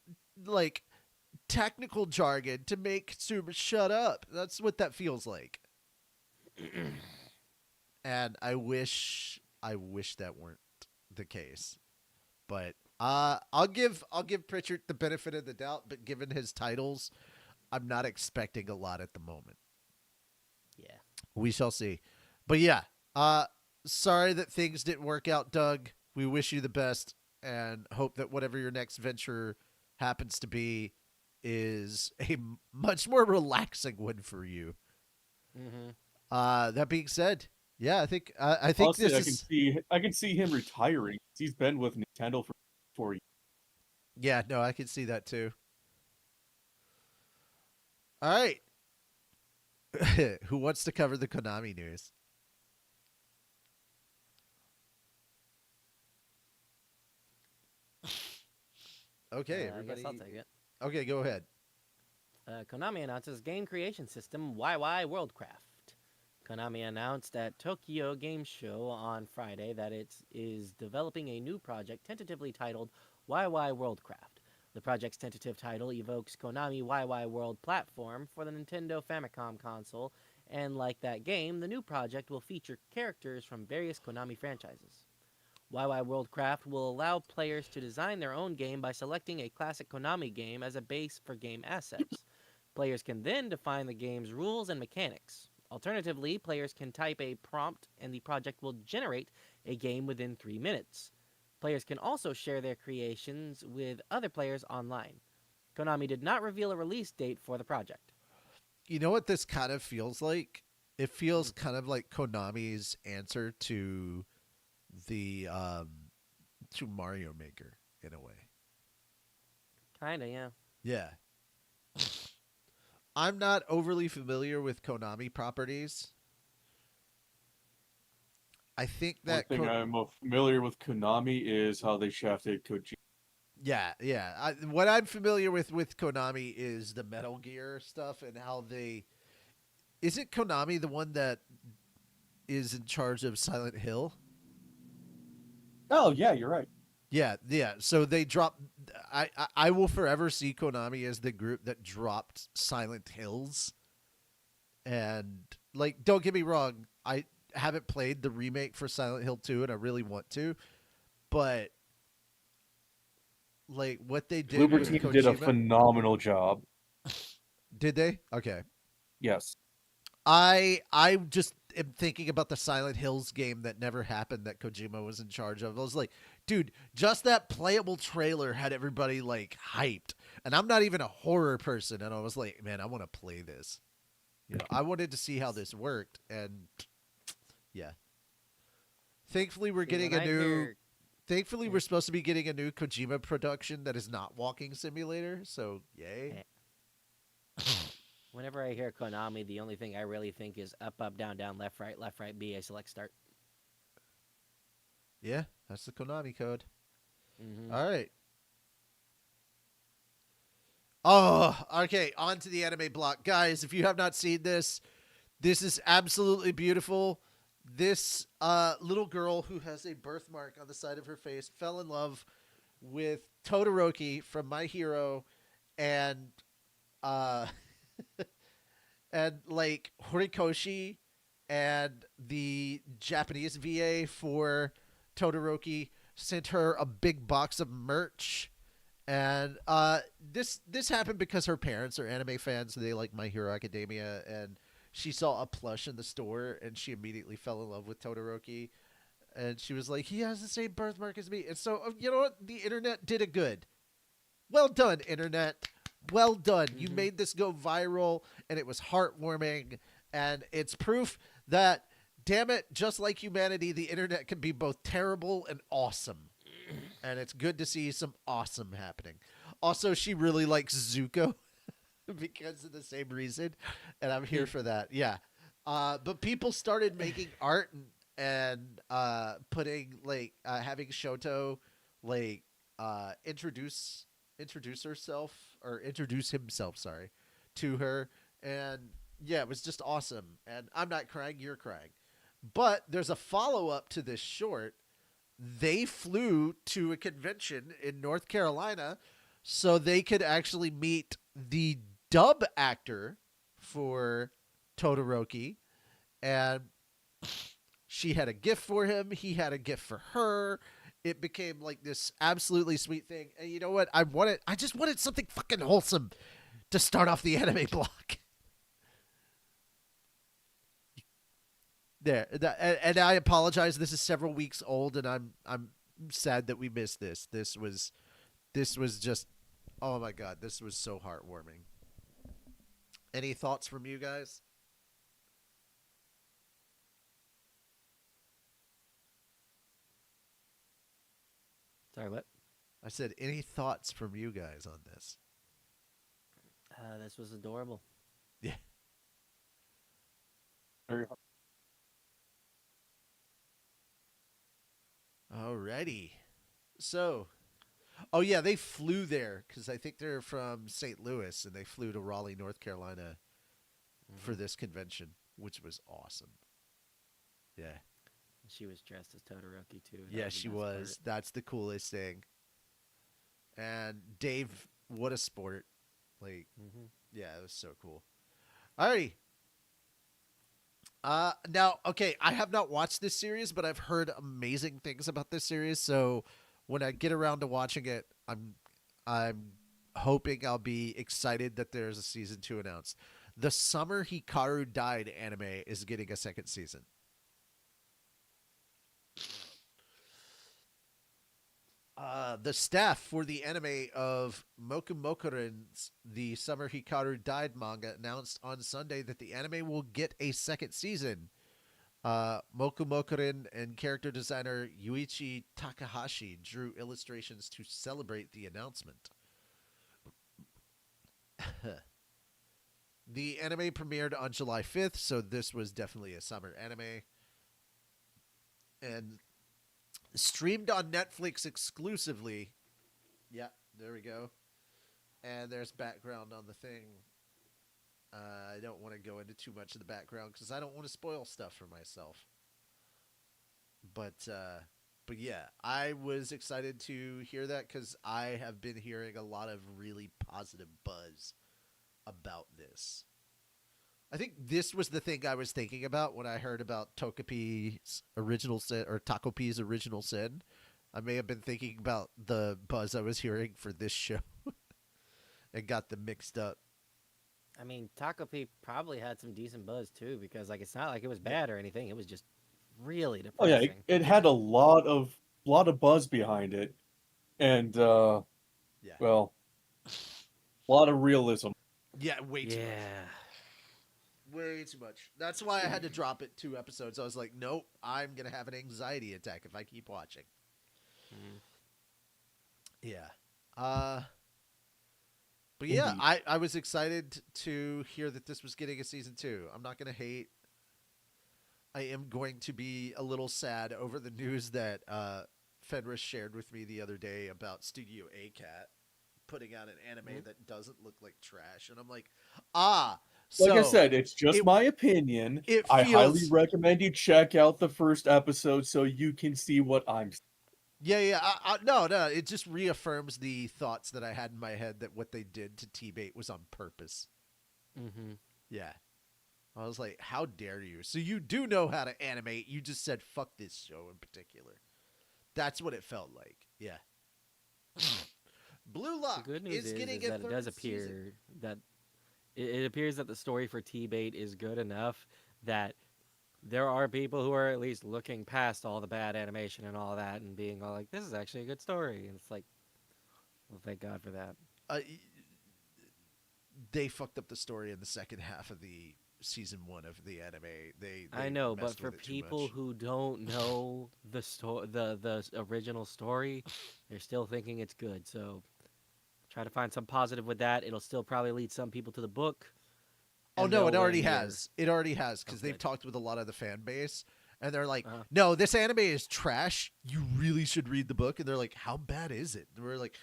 technical jargon to make consumers shut up. That's what that feels like. And I wish that weren't the case. But I'll give Pritchard the benefit of the doubt, but given his titles, I'm not expecting a lot at the moment. Yeah. We shall see. But yeah, sorry that things didn't work out, Doug. We wish you the best and hope that whatever your next venture happens to be is a much more relaxing one for you. That being said, yeah, I think Honestly, this I can see him retiring. He's been with Nintendo for 4 years. Yeah, no, I can see that too. All right. Who wants to cover the Konami news? Okay, I everybody. guess I'll take it. Okay, go ahead. Konami announces game creation system YY Worldcraft. Konami announced at Tokyo Game Show on Friday that it is developing a new project tentatively titled YY Worldcraft. The project's tentative title evokes Konami YY World platform for the Nintendo Famicom console, and like that game, the new project will feature characters from various Konami franchises. YY Worldcraft will allow players to design their own game by selecting a classic Konami game as a base for game assets. Players can then define the game's rules and mechanics. Alternatively, players can type a prompt and the project will generate a game within 3 minutes. Players can also share their creations with other players online. Konami did not reveal a release date for the project. You know what this kind of feels like? It feels kind of like Konami's answer to the to Mario Maker in a way. Kinda, yeah. Yeah. I'm not overly familiar with Konami properties. I think that One thing I'm familiar with Konami is how they shafted Kojima. yeah. What I'm familiar with Konami is the Metal Gear stuff and how they. Isn't Konami the one that is in charge of Silent Hill? Oh yeah, you're right. Yeah. So they dropped. I will forever see Konami as the group that dropped Silent Hills. And like, don't get me wrong, I haven't played the remake for Silent Hill 2, and I really want to. But like, what they did, Bloober with Team Kojima, did a phenomenal job. Did they? Okay. Yes. I just am thinking about the Silent Hills game that never happened that Kojima was in charge of. I was like, dude, just that playable trailer had everybody like hyped. And I'm not even a horror person, and I was like, man, I want to play this. You know, I wanted to see how this worked, and yeah. Thankfully, we're getting a new. Thankfully, we're supposed to be getting a new Kojima production that is not Walking Simulator. So, yay. Whenever I hear Konami, the only thing I really think is up, up, down, down, left, right, B, A select, start. Yeah, that's the Konami code. Mm-hmm. All right. Oh, okay. On to the anime block. Guys, if you have not seen this, this is absolutely beautiful. This little girl who has a birthmark on the side of her face fell in love with Todoroki from My Hero, and and like Horikoshi and the Japanese VA for Todoroki sent her a big box of merch. And this happened because her parents are anime fans. So they like My Hero Academia, and she saw a plush in the store, and she immediately fell in love with Todoroki. And she was like, he has the same birthmark as me. And so, you know what? The internet did it good. Well done, internet. Well done. You made this go viral, and it was heartwarming. And it's proof that, damn it, just like humanity, the internet can be both terrible and awesome. And it's good to see some awesome happening. Also, she really likes Zuko because of the same reason, and I'm here for that. Yeah. But people started making art and putting like having Shoto like introduce herself or introduce himself, sorry, to her, and yeah, it was just awesome. And I'm not crying, you're crying. But there's a follow-up to this short. They flew to a convention in North Carolina so they could actually meet the dub actor for Todoroki, and she had a gift for him. He had a gift for her. It became like this absolutely sweet thing. And you know what? I just wanted something fucking wholesome to start off the anime block. There, and I apologize. This is several weeks old, and I'm sad that we missed this. This was just, oh my god, this was so heartwarming. Any thoughts from you guys? Sorry, what? I said, any thoughts from you guys on this? This was adorable. Yeah. Very Alrighty. So, oh yeah, they flew there because I think they're from St. Louis, and they flew to Raleigh, North Carolina, for this convention, which was awesome. Yeah. She was dressed as Todoroki too. That Yeah, the she best was. That's the coolest thing. And Dave, what a sport. Like, part. yeah, it was so cool. Alrighty. Now, okay, I have not watched this series, but I've heard amazing things about this series. So when I get around to watching it, I'm hoping I'll be excited that there's a season 2 announced. The Summer Hikaru Died anime is getting a second season. The staff for the anime of Moku Mokuren's The Summer Hikaru Died manga announced on Sunday that the anime will get a second season. Moku Mokuren and character designer Yuichi Takahashi drew illustrations to celebrate the announcement. The anime premiered on July 5th, so this was definitely a summer anime. And streamed on Netflix exclusively. Yeah, there we go. And there's background on the thing. I don't want to go into too much of the background because I don't want to spoil stuff for myself. But yeah, I was excited to hear that because I have been hearing a lot of really positive buzz about this. I think this was the thing I was thinking about when I heard about Tokopi's original sin or Takopi's original sin. I may have been thinking about the buzz I was hearing for this show and got them mixed up. I mean, Taco P probably had some decent buzz too, because like it's not like it was bad or anything. It was just really Oh yeah, depressing. it had a lot of buzz behind it, and Yeah. well, a lot of realism. Yeah, way too much. Yeah. Way too much. That's why I had to drop it 2 episodes. I was like, nope, I'm going to have an anxiety attack if I keep watching. Mhm. Yeah. But yeah, Indeed. I was excited to hear that this was getting a season 2. I'm not going to hate. I am going to be a little sad over the news that Fenris shared with me the other day about Studio A-Cat putting out an anime that doesn't look like trash. And I'm like, so Like I said, it's just it- my opinion. it I highly feels- recommend you check out the first episode so you can see what I'm saying. Yeah. No. It just reaffirms the thoughts that I had in my head that what they did to T-Bait was on purpose. Mm-hmm. Yeah. I was like, how dare you? So you do know how to animate. You just said, fuck this show in particular. That's what it felt like. Yeah. Blue The Lock good news is getting is a that it third does appear season. that it appears that the story for T-Bait is good enough that there are people who are at least looking past all the bad animation and all that and being all like, this is actually a good story. And it's like, well, thank God for that. They fucked up the story in the second half of the season 1 of the anime. They I know, but messed for with it too people much. who don't know the original story, they're still thinking it's good. So try to find some positive with that. It'll still probably lead some people to the book. Oh and no, they'll it already learn your- has. It already has because Oh, they've good. talked with a lot of the fan base, and they're like, Uh-huh. "No, this anime is trash. You really should read the book." And they're like, "How bad is it?" And we're like,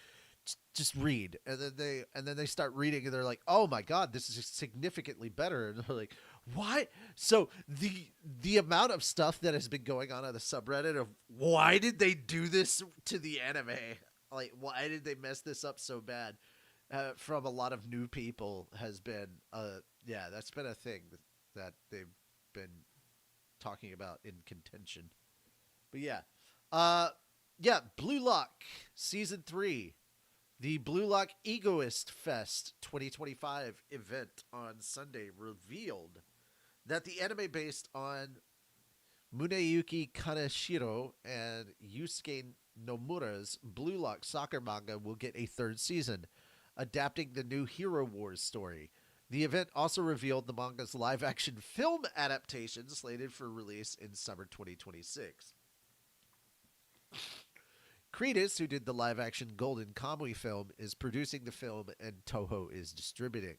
"Just read." And then they start reading, and they're like, "Oh my god, this is significantly better." And they're like, "What?" So the amount of stuff that has been going on the subreddit of why did they do this to the anime? like, why did they mess this up so bad? From a lot of new people has been, yeah, that's been a thing that they've been talking about in contention. But yeah, yeah, Blue Lock season 3, the Blue Lock Egoist Fest 2025 event on Sunday revealed that the anime based on Muneyuki Kaneshiro and Yusuke Nomura's Blue Lock soccer manga will get a 3rd season, adapting the new Hero Wars story. The event also revealed the manga's live-action film adaptation slated for release in summer 2026. Credus, who did the live-action Golden Kamuy film, is producing the film and Toho is distributing.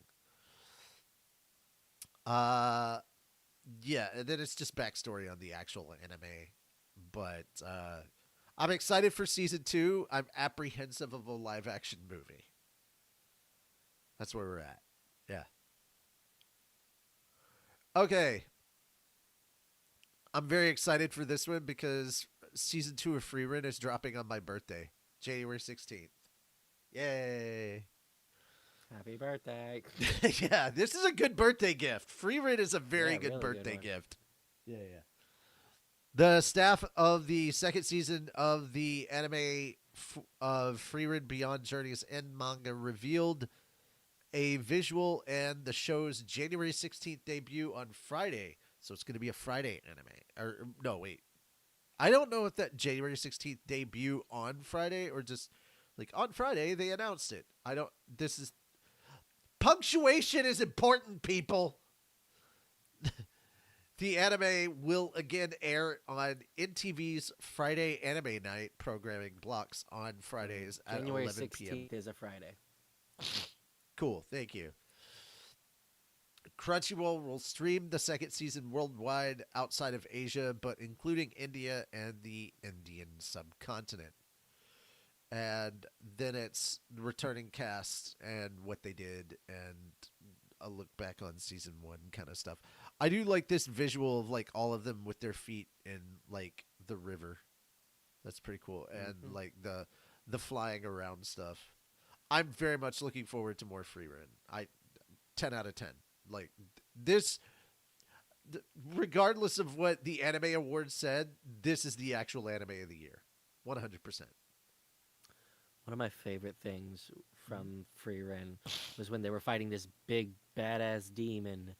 Yeah, and then it's just backstory on the actual anime. But I'm excited for season 2. I'm apprehensive of a live-action movie. That's where we're at. Yeah. Okay. I'm very excited for this one because season 2 of Frieren is dropping on my birthday, January 16th. Yay. Happy birthday. Yeah, this is a good birthday gift. Frieren is a very good really birthday good gift. Yeah. The staff of the 2nd season of the anime of Frieren Beyond Journey's End manga revealed a visual and the show's January 16th debut on Friday. So it's going to be a Friday anime. Or no, wait. I don't know if that January 16th debut on Friday or just like on Friday they announced it. This is punctuation is important, people. The anime will again air on NTV's Friday Anime Night programming blocks on Fridays at January 11 p.m. 16th is a Friday. Cool, thank you. Crunchyroll will stream the 2nd season worldwide outside of Asia, but including India and the Indian subcontinent. And then it's returning cast and what they did and a look back on season 1 kind of stuff. I do like this visual of like all of them with their feet in like the river. That's pretty cool. And like the flying around stuff. I'm very much looking forward to more Frieren. 10 out of 10. Like this, regardless of what the Anime Awards said, this is the actual anime of the year. 100%. One of my favorite things from Frieren was when they were fighting this big badass demon,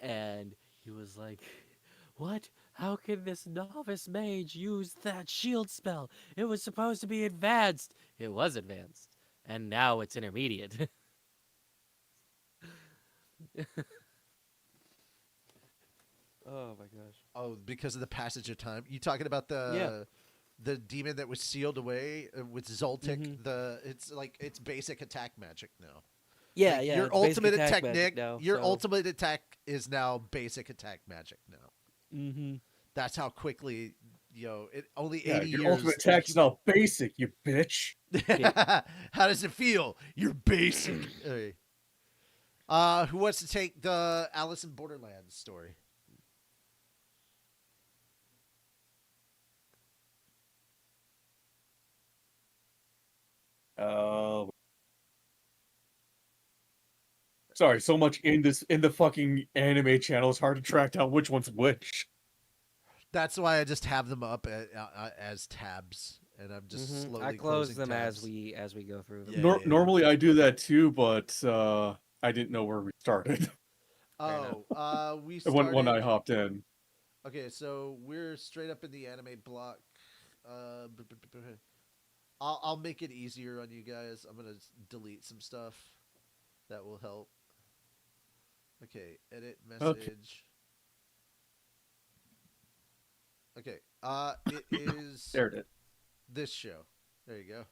and he was like, "What? How can this novice mage use that shield spell? It was supposed to be advanced. It was advanced, and now it's intermediate." Oh my gosh. Oh, because of the passage of time. You talking about the demon that was sealed away with Zoltik? It's basic attack magic now. Yeah, Like, yeah. Your it's basic ultimate attack technique. magic now, Your so- ultimate attack is now basic attack magic now. Mm-hmm. That's how quickly it only Yeah, 80 your years. ultimate attack's now basic, you bitch. How does it feel? You're basic. Okay. Who wants to take the Alice in Borderlands story? Sorry, so much in the fucking anime channel. It's hard to track down which one's which. That's why I just have them up as tabs, and I'm just slowly I close closing them tabs. as we go through them. Yeah. Normally I do that too, but I didn't know where we started We started when I hopped in. Okay, so we're straight up in the anime block. I'll make it easier on you guys. I'm gonna delete some stuff that will help. Okay, edit message. Okay, it is There it is. this show. There you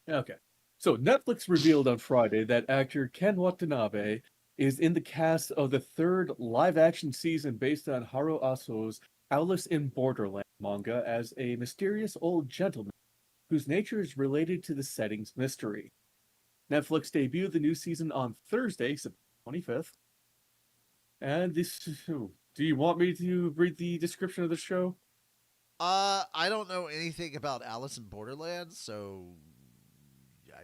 go. Okay. So Netflix revealed on Friday that actor Ken Watanabe is in the cast of the 3rd live-action season based on Haru Aso's Alice in Borderland manga as a mysterious old gentleman whose nature is related to the setting's mystery. Netflix debuted the new season on Thursday, September 25th. And this... Do you want me to read the description of the show? I don't know anything about Alice in Borderlands, so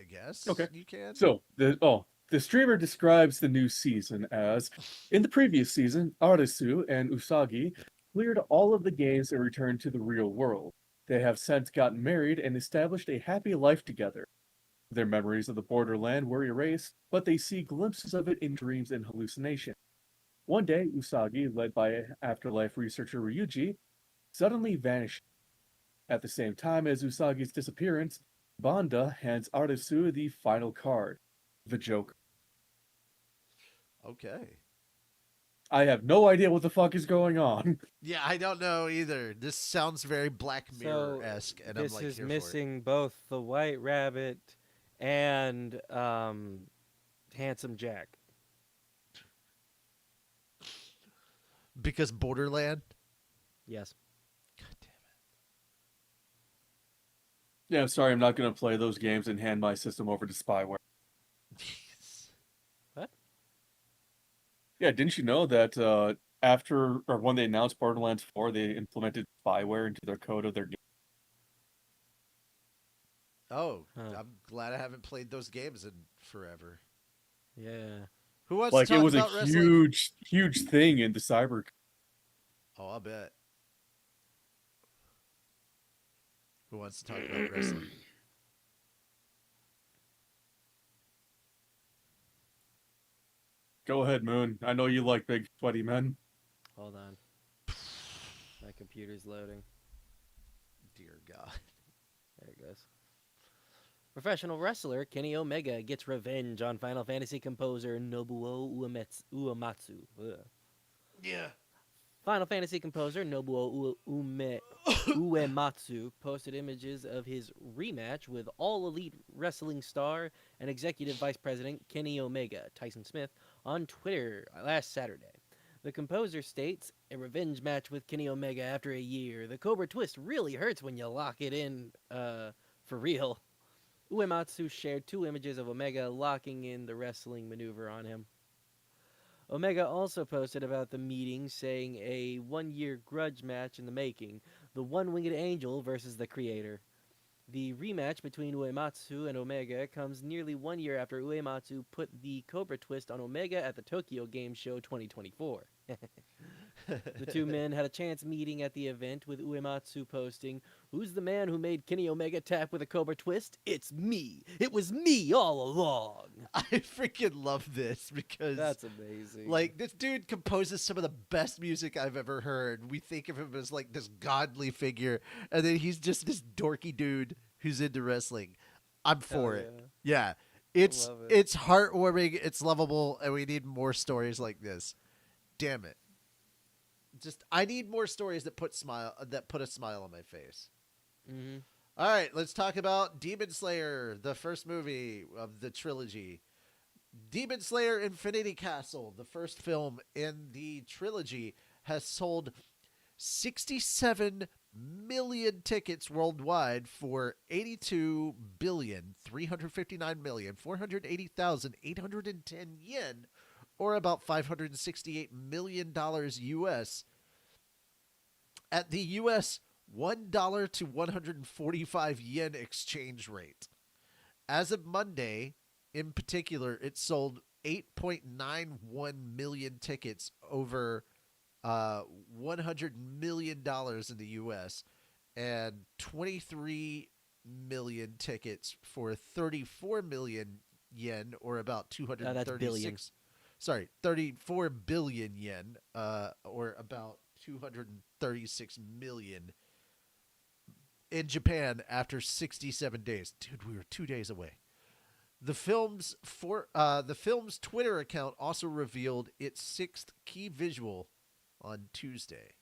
I guess Okay. you can. So the streamer describes the new season as, in the previous season, Arisu and Usagi cleared all of the games and returned to the real world. They have since gotten married and established a happy life together. Their memories of the borderland were erased, but they see glimpses of it in dreams and hallucination. One day, Usagi, led by afterlife researcher Ryuji, suddenly vanished. At the same time as Usagi's disappearance, Banda hands Arisu the final card, the Joker. Okay. I have no idea what the fuck is going on. Yeah, I don't know either. This sounds very Black So Mirror-esque, and I'm this like is here missing both the White Rabbit and Handsome Jack. for it. Because Borderland? Yes. God damn Yeah, sorry, I'm not going to play those games and hand my system over to spyware. it. Jeez. What? Yeah, didn't you know that after or when they announced Borderlands 4, they implemented spyware into their code of their game? Oh, Huh. I'm glad I haven't played those games in forever. Yeah. Who wants Like to it talk was a about wrestling? huge thing in the cyber. Oh, I'll bet. Who wants to talk about wrestling? Go ahead, Moon. I know you like big sweaty men. Hold on. My computer's loading. Dear God. There it goes. Professional wrestler Kenny Omega gets revenge on Final Fantasy composer Nobuo Uematsu. Ugh. Yeah. Final Fantasy composer Nobuo Uematsu posted images of his rematch with All Elite Wrestling star and Executive Vice President Kenny Omega, Tyson Smith, on Twitter last Saturday. The composer states, a revenge match with Kenny Omega after a year. The Cobra Twist really hurts when you lock it in for real. Uematsu shared 2 images of Omega locking in the wrestling maneuver on him. Omega also posted about the meeting, saying a 1-year grudge match in the making, the One-Winged Angel versus the Creator. The rematch between Uematsu and Omega comes nearly 1 year after Uematsu put the Cobra Twist on Omega at the Tokyo Game Show 2024. The 2 men had a chance meeting at the event, with Uematsu posting, "Who's the man who made Kenny Omega tap with a Cobra Twist? It's me! It was me all along!" I freaking love this because That's amazing. like this dude composes some of the best music I've ever heard. We think of him as like this godly figure, and then he's just this dorky dude who's into wrestling. I'm for Hell it. Yeah. It's love it. it's heartwarming, it's lovable, and we need more stories like this. Damn it. Just I need more stories that put a smile on my face. Mm-hmm. All right, let's talk about Demon Slayer, the first movie of the trilogy. Demon Slayer Infinity Castle, the first film in the trilogy, has sold 67 million tickets worldwide for 82,359,480,810 yen, or about $568 million US, at the US $1 to 145 yen exchange rate. As of Monday, in particular, it sold 8.91 million tickets over $100 million in the US, and 23 million tickets for 34 million yen, or about That's billion. 34 billion yen, or about 236 million in Japan after 67 days. Dude, we were 2 days away. The film's Twitter account also revealed its 6th key visual on Tuesday.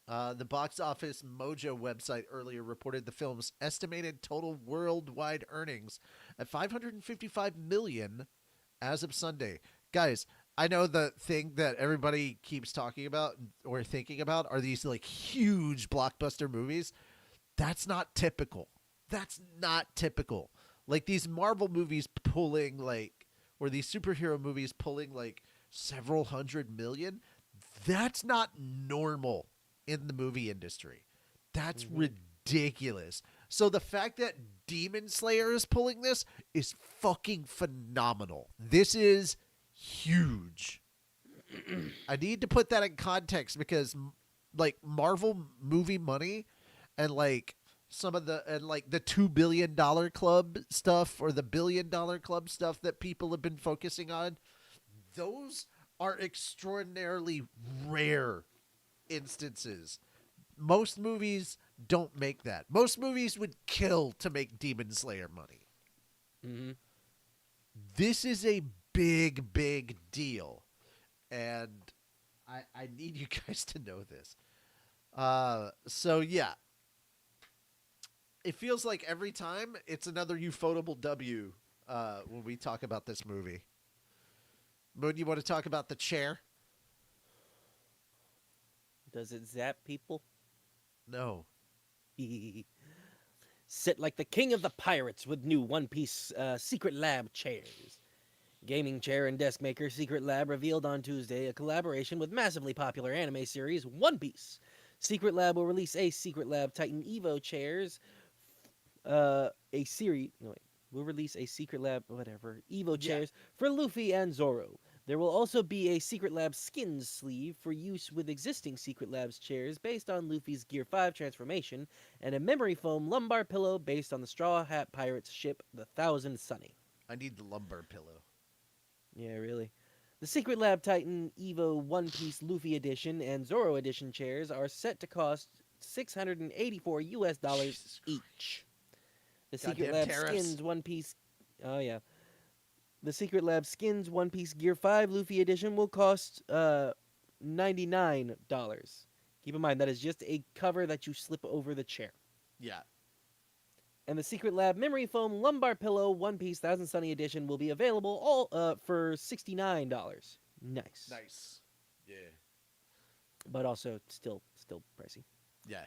The box office Mojo website earlier reported the film's estimated total worldwide earnings at 555 million as of Sunday. Guys, I know the thing that everybody keeps talking about or thinking about are these like huge blockbuster movies. That's not typical. That's not typical. Like these Marvel movies pulling like, or these superhero movies pulling like several hundred million. That's not normal in the movie industry. That's ridiculous. So the fact that Demon Slayer is pulling this is fucking phenomenal. This is huge. I need to put that in context because like Marvel movie money and like some of the the $2 billion club stuff or the $1 billion club stuff that people have been focusing on, those are extraordinarily rare instances. Most movies don't make that. Most movies would kill to make Demon Slayer money. Mm-hmm. This is a big deal. And I need you guys to know this. So yeah. It feels like every time it's another ufotable W when we talk about this movie. Moon, you want to talk about the chair? Does it zap people? No. Sit like the king of the pirates with new One Piece Secret Lab chairs. Gaming chair and desk maker Secret Lab revealed on Tuesday a collaboration with massively popular anime series One Piece. Secret Lab will release a Secret Lab Titan Evo chairs. We'll release a Secret Lab Evo chairs for Luffy and Zoro. There will also be a Secret Lab skins sleeve for use with existing Secret Labs chairs based on Luffy's Gear 5 transformation, and a memory foam lumbar pillow based on the Straw Hat Pirates ship the Thousand Sunny. I need the lumbar pillow. Yeah, really. The Secret Lab Titan Evo One Piece Luffy Edition and Zoro Edition chairs are set to cost $684 each. The Secret Lab Skins One Piece... Oh, yeah. The Secret Lab Skins One Piece Gear 5 Luffy Edition will cost $99. Keep in mind, that is just a cover that you slip over the chair. Yeah. And the Secret Lab Memory Foam Lumbar Pillow One Piece Thousand Sunny Edition will be available all for $69. Nice. Nice. Yeah. But also still pricey. Yeah.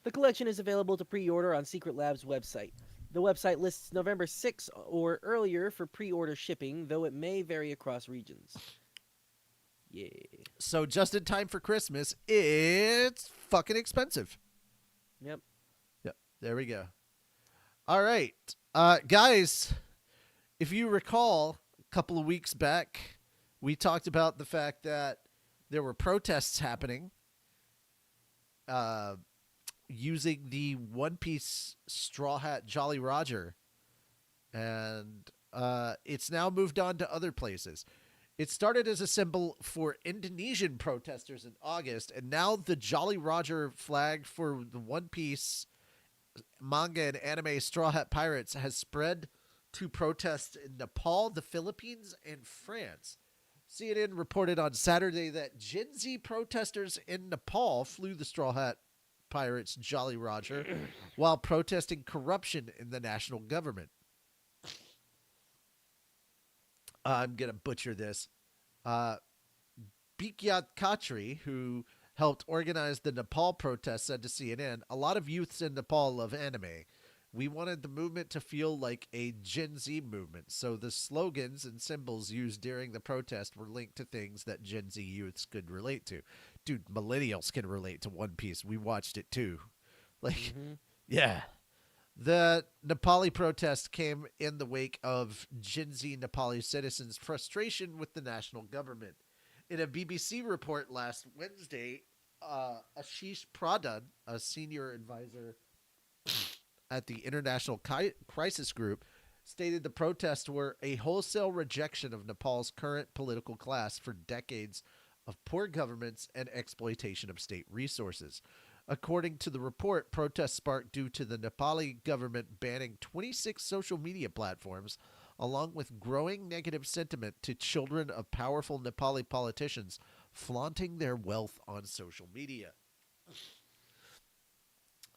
The collection is available to pre-order on Secret Lab's website. The website lists November 6 or earlier for pre-order shipping, though it may vary across regions. Yeah. So just in time for Christmas, it's fucking expensive. Yep. Yep. There we go. All right. Guys, if you recall, a couple of weeks back, we talked about the fact that there were protests happening using the One Piece Straw Hat Jolly Roger. And it's now moved on to other places. It started as a symbol for Indonesian protesters in August, and now the Jolly Roger flag for the One Piece manga and anime Straw Hat Pirates has spread to protests in Nepal, the Philippines, and France. CNN reported on Saturday that Gen Z protesters in Nepal flew the Straw Hat Pirates Jolly Roger while protesting corruption in the national government. I'm going to butcher this. Bikyat Khatri, who helped organize the Nepal protests, said to CNN, "A lot of youths in Nepal love anime. We wanted the movement to feel like a Gen Z movement, so the slogans and symbols used during the protest were linked to things that Gen Z youths could relate to." Dude, millennials can relate to One Piece. We watched it too. Yeah. The Nepali protest came in the wake of Gen Z Nepali citizens' frustration with the national government. In a BBC report last Wednesday, Ashish Pradhan, a senior advisor at the International Crisis Group, stated the protests were a wholesale rejection of Nepal's current political class for decades of poor governments and exploitation of state resources. According to the report, protests sparked due to the Nepali government banning 26 social media platforms, along with growing negative sentiment to children of powerful Nepali politicians flaunting their wealth on social media.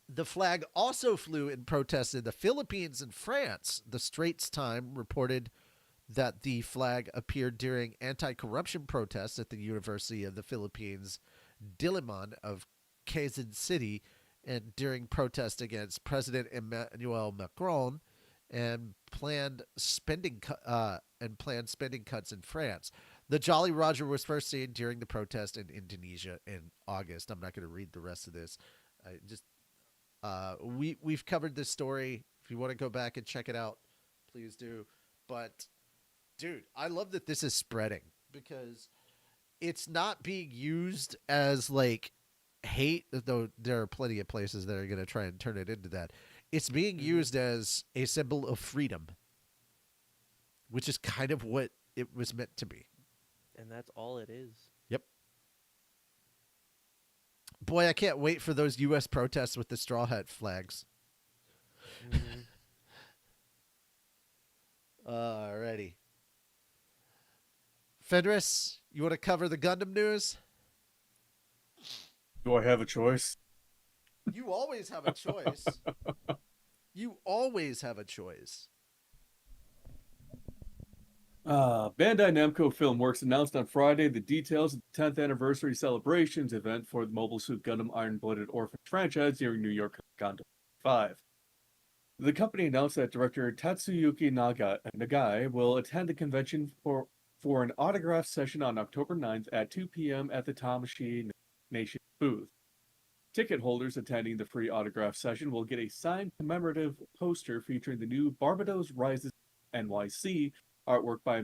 The flag also flew in protest in the Philippines and France. The Straits Times reported that the flag appeared during anti-corruption protests at the University of the Philippines, Diliman of Quezon City, and during protests against President Emmanuel Macron and planned spending cuts in France. The Jolly Roger was first seen during the protest in Indonesia in August. I'm not going to read the rest of this. We've covered this story. If you want to go back and check it out, please do. But dude, I love that this is spreading because it's not being used as like hate, though there are plenty of places that are going to try and turn it into that. It's being used as a symbol of freedom, which is kind of what it was meant to be. And that's all it is. Yep. Boy, I can't wait for those U.S. protests with the straw hat flags. Alrighty. Fenris, you want to cover the Gundam news? Do I have a choice? You always have a choice. You always have a choice. Bandai Namco Filmworks announced on Friday the details of the 10th anniversary celebrations event for the Mobile Suit Gundam Iron-Blooded Orphan franchise during New York Gundam 5. The company announced that director Tatsuyuki Nagai will attend the convention for an autograph session on October 9th at 2 p.m. at the Tamashii Nation booth. Ticket holders attending the free autograph session will get a signed commemorative poster featuring the new Barbados Rises NYC artwork by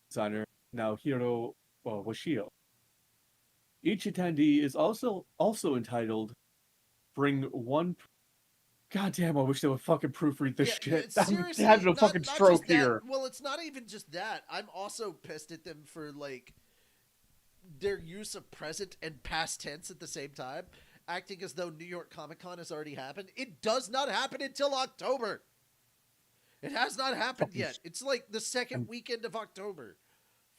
designer Naohiro Washio. Each attendee is also entitled "Bring One." Goddamn! I wish they would fucking proofread this shit. I'm having a fucking stroke here. Well, it's not even just that. I'm also pissed at them for like their use of present and past tense at the same time, acting as though New York Comic Con has already happened. It does not happen until October. It has not happened yet. It's like the second weekend of October.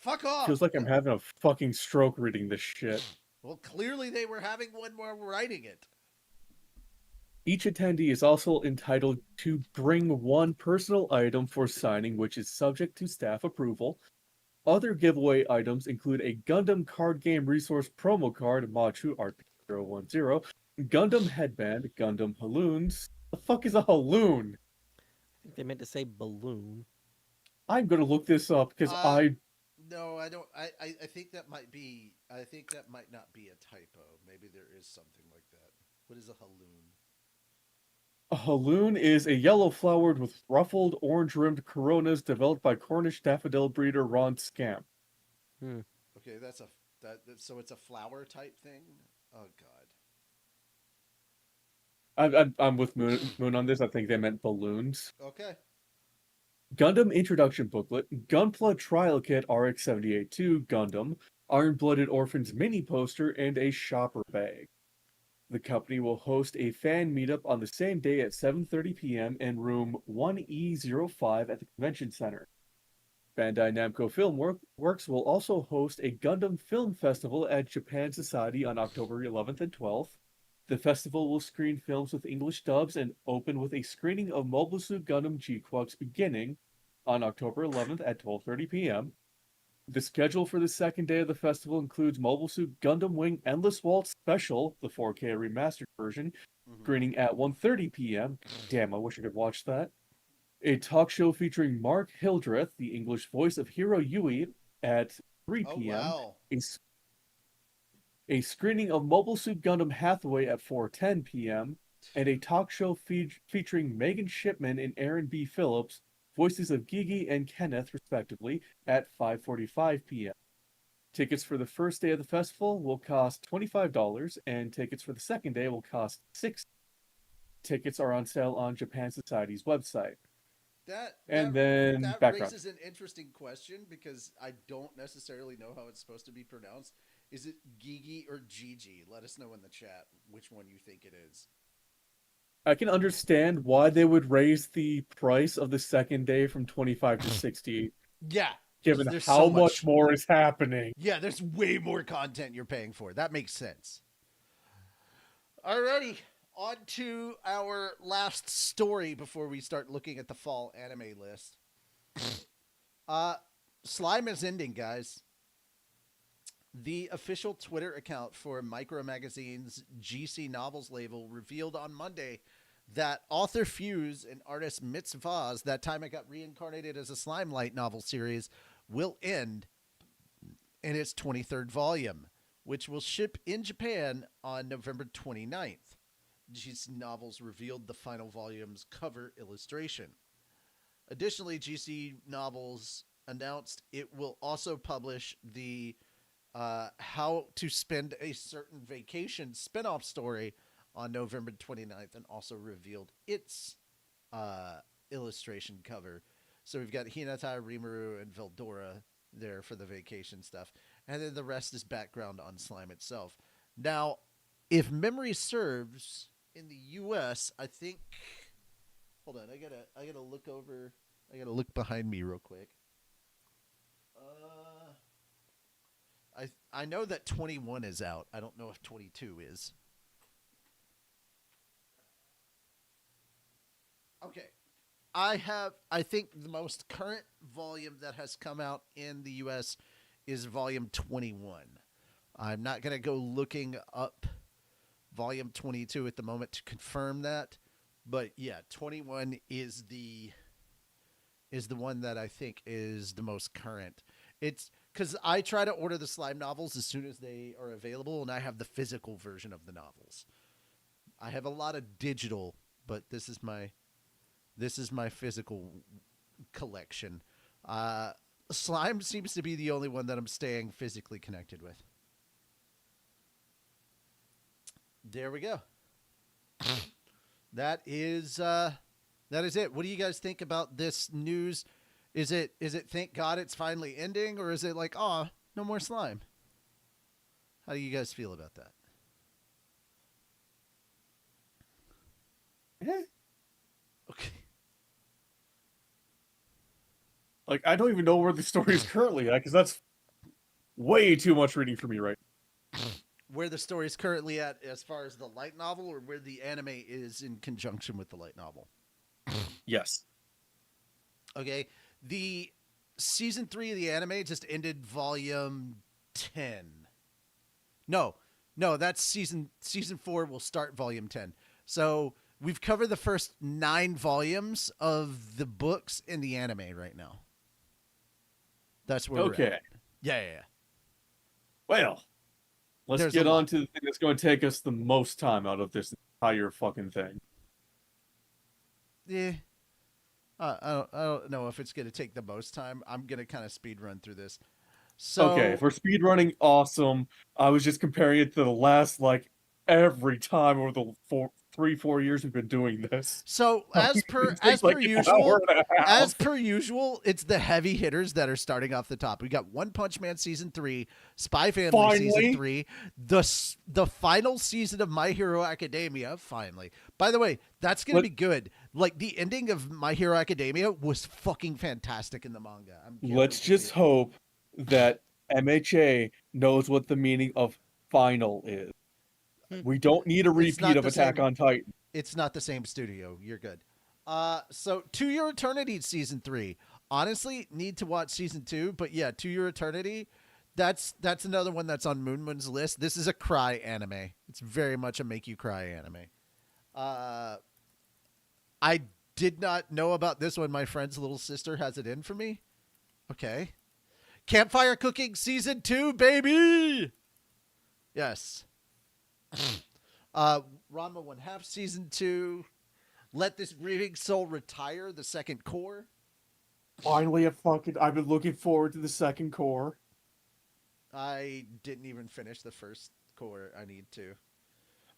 Fuck off. Feels like I'm having a fucking stroke reading this shit. Well, clearly they were having one while writing it. Each attendee is also entitled to bring one personal item for signing, which is subject to staff approval. Other giveaway items include a Gundam card game resource promo card, Machu RP010, Gundam headband, Gundam balloons. The fuck is a balloon? I think they meant to say balloon. I'm gonna look this up because No, I don't. I think that might be. I think that might not be a typo. Maybe there is something like that. What is a halloon? A halloon is a yellow flowered with ruffled orange-rimmed coronas developed by Cornish daffodil breeder Ron Scamp. Okay, so it's a flower type thing. Oh God. I'm with Moon on this. I think they meant balloons. Okay. Gundam Introduction Booklet, Gunpla Trial Kit RX-78-2 Gundam, Iron-Blooded Orphans mini poster, and a shopper bag. The company will host a fan meetup on the same day at 7:30 p.m. in room 1E05 at the Convention Center. Bandai Namco Filmworks will also host a Gundam Film Festival at Japan Society on October 11th and 12th. The festival will screen films with English dubs and open with a screening of Mobile Suit Gundam G-Quux beginning on October 11th at 12:30 p.m. The schedule for the second day of the festival includes Mobile Suit Gundam Wing Endless Waltz Special, the 4K remastered version, screening at 1:30 p.m. Damn, I wish I could watch that. A talk show featuring Mark Hildreth, the English voice of Hiro Yui, at 3 p.m. Oh, wow. A screening of Mobile Suit Gundam Hathaway at 4:10 p.m., and a talk show featuring Megan Shipman and Aaron B. Phillips, voices of Gigi and Kenneth, respectively, at 5:45 p.m. Tickets for the first day of the festival will cost $25, and tickets for the second day will cost $6. Tickets are on sale on Japan Society's website. That raises an interesting question because I don't necessarily know how it's supposed to be pronounced. Is it Gigi or Gigi? Let us know in the chat which one you think it is. I can understand why they would raise the price of the second day from 25 to 60. Yeah. Given how much more is happening. Yeah, there's way more content you're paying for. That makes sense. Alrighty. On to our last story before we start looking at the fall anime list. Slime is ending, guys. The official Twitter account for Micro Magazine's GC Novels label revealed on Monday that author Fuse and artist Mitzvah's That Time I Got Reincarnated as a Slime Light novel series will end in its 23rd volume, which will ship in Japan on November 29th. GC Novels revealed the final volume's cover illustration. Additionally, GC Novels announced it will also publish the How to Spend a Certain Vacation spin-off story on November 29th, and also revealed its illustration cover. So we've got Hinata, Rimuru, and Veldora there for the vacation stuff. And then the rest is background on Slime itself. Now, if memory serves, in the US, I think, hold on, I gotta look over, I gotta look behind me real quick. I know that 21 is out. I don't know if 22 is. Okay. I think the most current volume that has come out in the US is volume 21. I'm not going to go looking up volume 22 at the moment to confirm that, but yeah, 21 is the one that I think is the most current. It's because I try to order the Slime novels as soon as they are available, and I have the physical version of the novels. I have a lot of digital, but this is my physical collection. Slime seems to be the only one that I'm staying physically connected with. There we go. That is it. What do you guys think about this news? Is it thank God it's finally ending, or is it like, oh, no more slime? How do you guys feel about that? Okay. Like, I don't even know where the story is currently at, because that's way too much reading for me right now. Where the story is currently at as far as the light novel, or where the anime is in conjunction with the light novel? Yes. Okay. The season 3 of the anime just ended volume 10. No, that's season 4 will start volume 10. So we've covered the first 9 volumes of the books in the anime right now. That's where we're at. Yeah. Well, let's get on to the thing that's going to take us the most time out of this entire fucking thing. Yeah. I don't know if it's going to take the most time. I'm going to kind of speed run through this. So, okay, if we're speed running, awesome. I was just comparing it to the last, like, every time over the 3-4 years we've been doing this. So as per usual, it's the heavy hitters that are starting off the top. We got One Punch Man season 3, Spy Family season 3, the final season of My Hero Academia. Finally, by the way, that's gonna be good. Like, the ending of My Hero Academia was fucking fantastic in the manga. Let's just hope that MHA knows what the meaning of final is. We don't need a repeat of Attack on Titan. It's not the same studio. You're good. So To Your Eternity season 3. Honestly, need to watch season 2, but yeah, To Your Eternity, that's another one that's on Moon's list. This is a cry anime. It's very much a make you cry anime. I did not know about this one. My friend's little sister has it in for me. Okay. Campfire Cooking season 2, baby. Yes. Ranma 1/2 season 2. Let This Grieving Soul Retire, the second core. Finally, I've been looking forward to the second core. I didn't even finish the first core. I need to.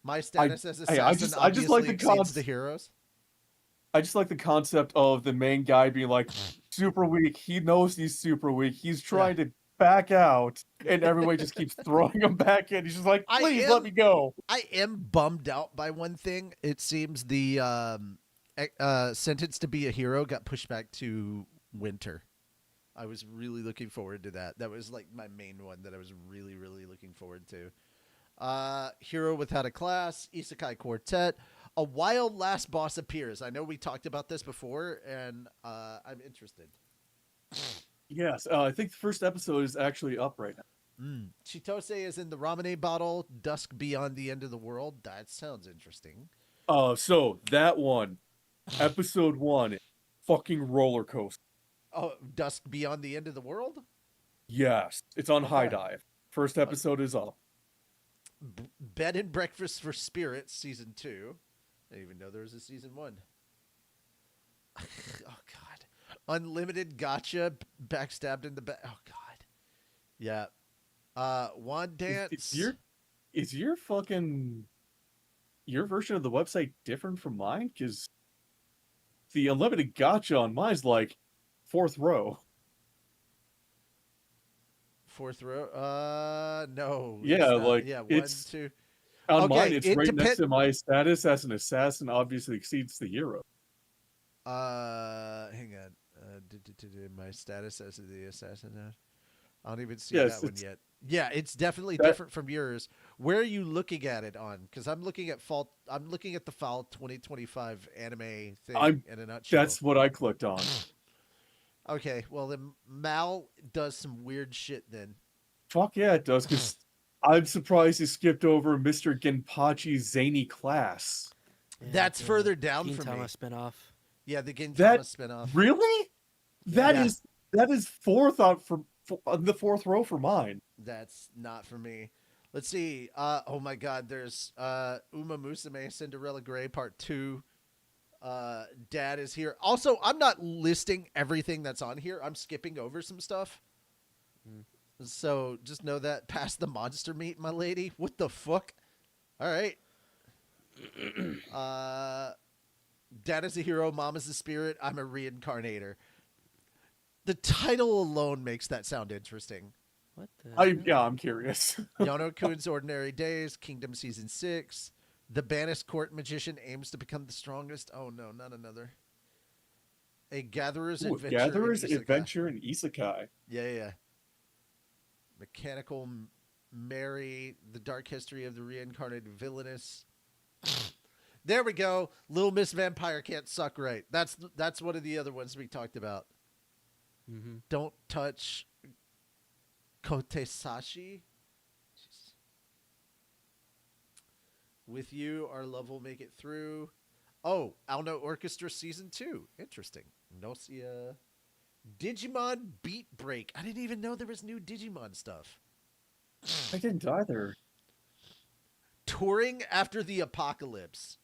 My status as assassin I just like the exceeds the heroes. I just like the concept of the main guy being like super weak. He knows he's super weak. He's trying to back out, and everybody just keeps throwing him back in. He's just like, please let me go. I am bummed out by one thing. It seems the sentence to be a hero got pushed back to winter. I was really looking forward to that. That was like my main one that I was really, really looking forward to. Hero Without a Class, Isekai Quartet. A wild last boss appears. I know we talked about this before, and I'm interested. Yes, I think the first episode is actually up right now. Chitose is in the Ramune bottle. Dusk Beyond the End of the World. That sounds interesting. So that one, episode 1, fucking roller coaster. Oh, Dusk Beyond the End of the World? Yes, it's on High Dive. First episode is up. Bed and Breakfast for Spirits season 2. I didn't even know there was a season 1. Oh God, Unlimited Gotcha, backstabbed in the back. Oh God, yeah. Wand Dance. Is your version of the website different from mine? Because the unlimited gotcha on mine's like 4th row. Fourth row. No, Yeah, it's not. like Yeah, one, it's two. on mine. Okay, It's it right next depends. to my status as an assassin. Obviously exceeds the hero. Hang on. My status as the assassin. I don't even see Yes, that one it's yet. Yeah, it's definitely that. different from yours. Where are you looking at it on? Because I'm looking at fall. I'm looking at the fall 2025 anime thing I'm. in a nutshell. That's what I clicked on. Okay, well then Mal does some weird shit then. Fuck yeah, it does. Because I'm surprised you skipped over Mr. Genpachi's zany class. Yeah, That's the further down for me. Gintama spinoff. Yeah, the That Gintama spinoff. really? Yeah. Yeah, That is fourth out for the 4th row for mine. that's not for me. Let's see. Oh my God, there's Uma Musume Cinderella Gray Part 2. Dad is here. Also, I'm not listing everything that's on here. I'm skipping over some stuff. Mm. So just know that. Past the monster meat, my lady. What the fuck? All right. Dad is a hero. Mom is a spirit. I'm a reincarnator. The title alone makes that sound interesting. What the? hell? I'm curious. Yono Kun's Ordinary Days, Kingdom Season 6. The Banished Court Magician aims to become the strongest. Oh no, not another. A Gatherer's Ooh, Adventure. Gatherer's in Isekai. Adventure in Isekai. Yeah. Mechanical Mary, The Dark History of the Reincarnated Villainess. There we go. Little Miss Vampire Can't Suck Right. That's one of the other ones we talked about. Mm-hmm. Don't touch Kotesashi. Jeez. With you, our love will make it through. Oh, Alno Orchestra Season 2. Interesting. Nocia. Digimon Beat Break. I didn't even know there was new Digimon stuff. I didn't either. Touring After the Apocalypse.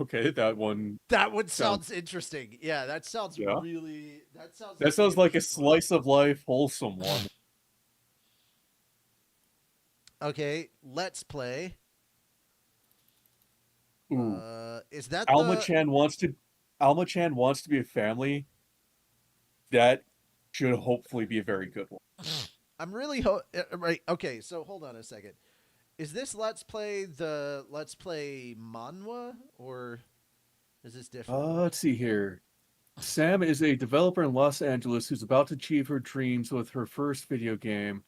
Okay, that one. That one sounds interesting. Yeah, that sounds Yeah. really. That sounds. That sounds like a interesting. slice of life, wholesome one. Okay, let's play. Ooh, Is that Alma the? Chan wants to be a family. That should hopefully be a very good one. I'm really right. Okay, so hold on a second. Is this Let's Play the Let's Play manhwa or is this different? Let's see here. Sam is a developer in Los Angeles who's about to achieve her dreams with her first video game.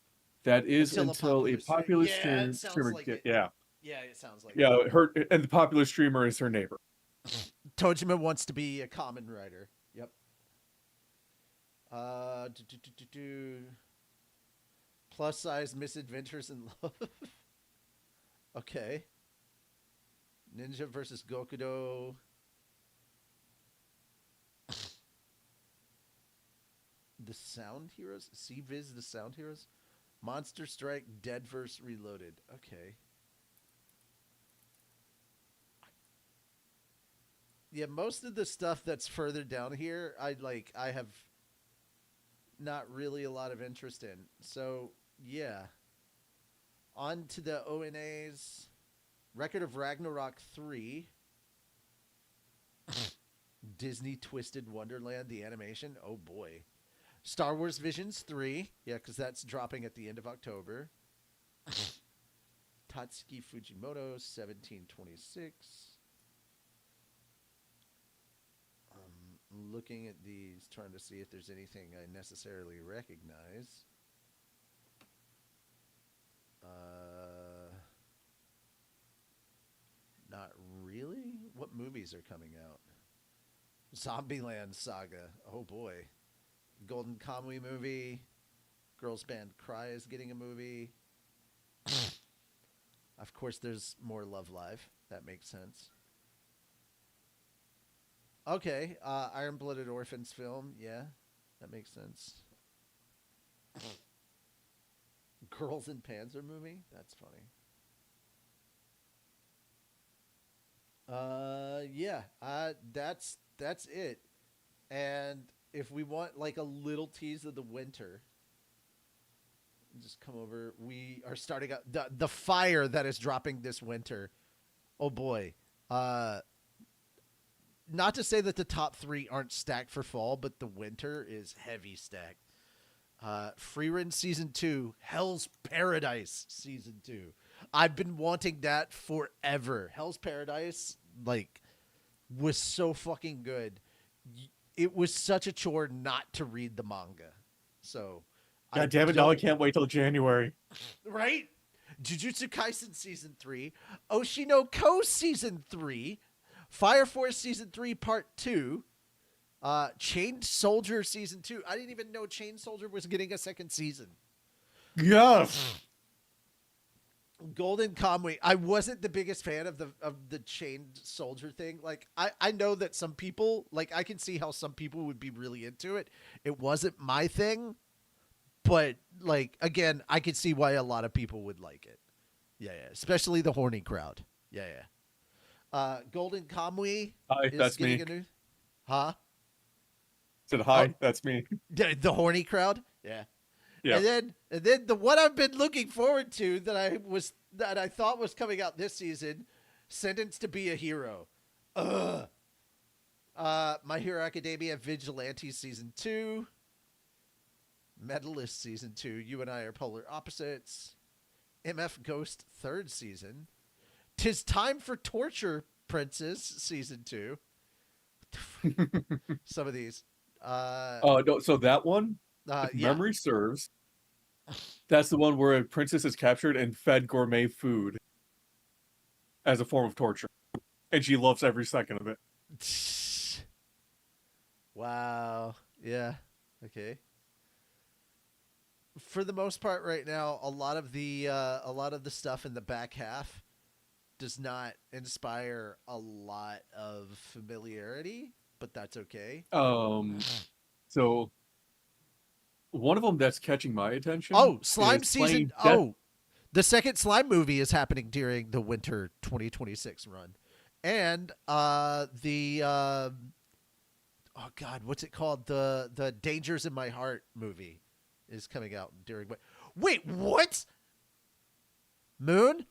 That is until a popular Yeah, it sounds streamer. like it. Yeah, Yeah, it sounds like yeah. it. Her and the popular streamer is her neighbor. Tojima wants to be a common writer. Yep. Plus size misadventures in love. Okay. Ninja versus Gokudo. The Sound Heroes? C-Viz, The Sound Heroes? Monster Strike, Deadverse Reloaded. Okay. Yeah, most of the stuff that's further down here, I have not really a lot of interest in. So, yeah. On to the ONAs. Record of Ragnarok 3. Disney Twisted Wonderland, the animation. Oh, boy. Star Wars Visions 3. Yeah, because that's dropping at the end of October. Tatsuki Fujimoto, 1726. Looking at these, trying to see if there's anything I necessarily recognize. Not really. What movies are coming out? Zombieland Saga. Oh boy. Golden Kamuy movie. Girls Band Cry is getting a movie. Of course, there's more Love Live. That makes sense. Okay, Iron Blooded Orphans film. Yeah, that makes sense. Girls in Panzer movie? That's funny. Yeah, that's it. And if we want like a little tease of the winter, just come over. We are starting up the fire that is dropping this winter. Oh boy. Not to say that the top 3 aren't stacked for fall, but the winter is heavy stacked. Frieren Season 2, Hell's Paradise Season 2. I've been wanting that forever. Hell's Paradise, like, was so fucking good. It was such a chore not to read the manga. So, God damn it, now I can't wait till January. Right? Jujutsu Kaisen Season 3, Oshino Ko Season 3, Fire Force Season 3 Part 2, Chained Soldier Season 2. I didn't even know Chained Soldier was getting a second season. Yes. Golden Kamuy. I wasn't the biggest fan of the Chained Soldier thing. Like, I know that some people, like, I can see how some people would be really into it. It wasn't my thing, but, like, again, I could see why a lot of people would like it. Yeah, especially the horny crowd. Yeah. Golden Kamuy. Hi, that's me. Huh? Said hi, that's me. The horny crowd. Yeah. And then the one I've been looking forward to that I thought was coming out this season, Sentenced to Be a Hero. My Hero Academia Vigilante Season 2. Medalist Season 2. You and I are polar opposites. MF Ghost 3rd Season. 'Tis Time for Torture Princess Season 2. Some of these. No, so that one, if memory serves, that's the one where a princess is captured and fed gourmet food as a form of torture. And she loves every second of it. Wow. Yeah. Okay. For the most part right now, a lot of the stuff in the back half does not inspire a lot of familiarity, but that's okay. So one of them that's catching my attention. Oh, Slime Season. The second Slime movie is happening during the winter 2026 run. And oh God, what's it called? The Dangers in My Heart movie is coming out during. Wait, what? Moon?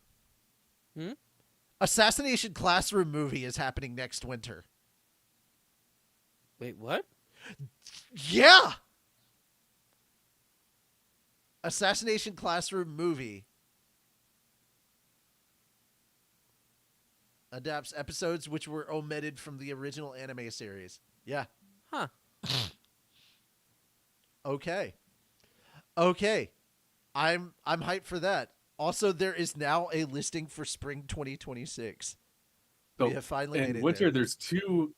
Assassination Classroom movie is happening next winter. Wait, what? Yeah. Assassination Classroom movie adapts episodes which were omitted from the original anime series. Yeah. Huh. Okay. I'm hyped for that. Also, there is now a listing for spring 2026. So we have finally made in it winter, there. there's two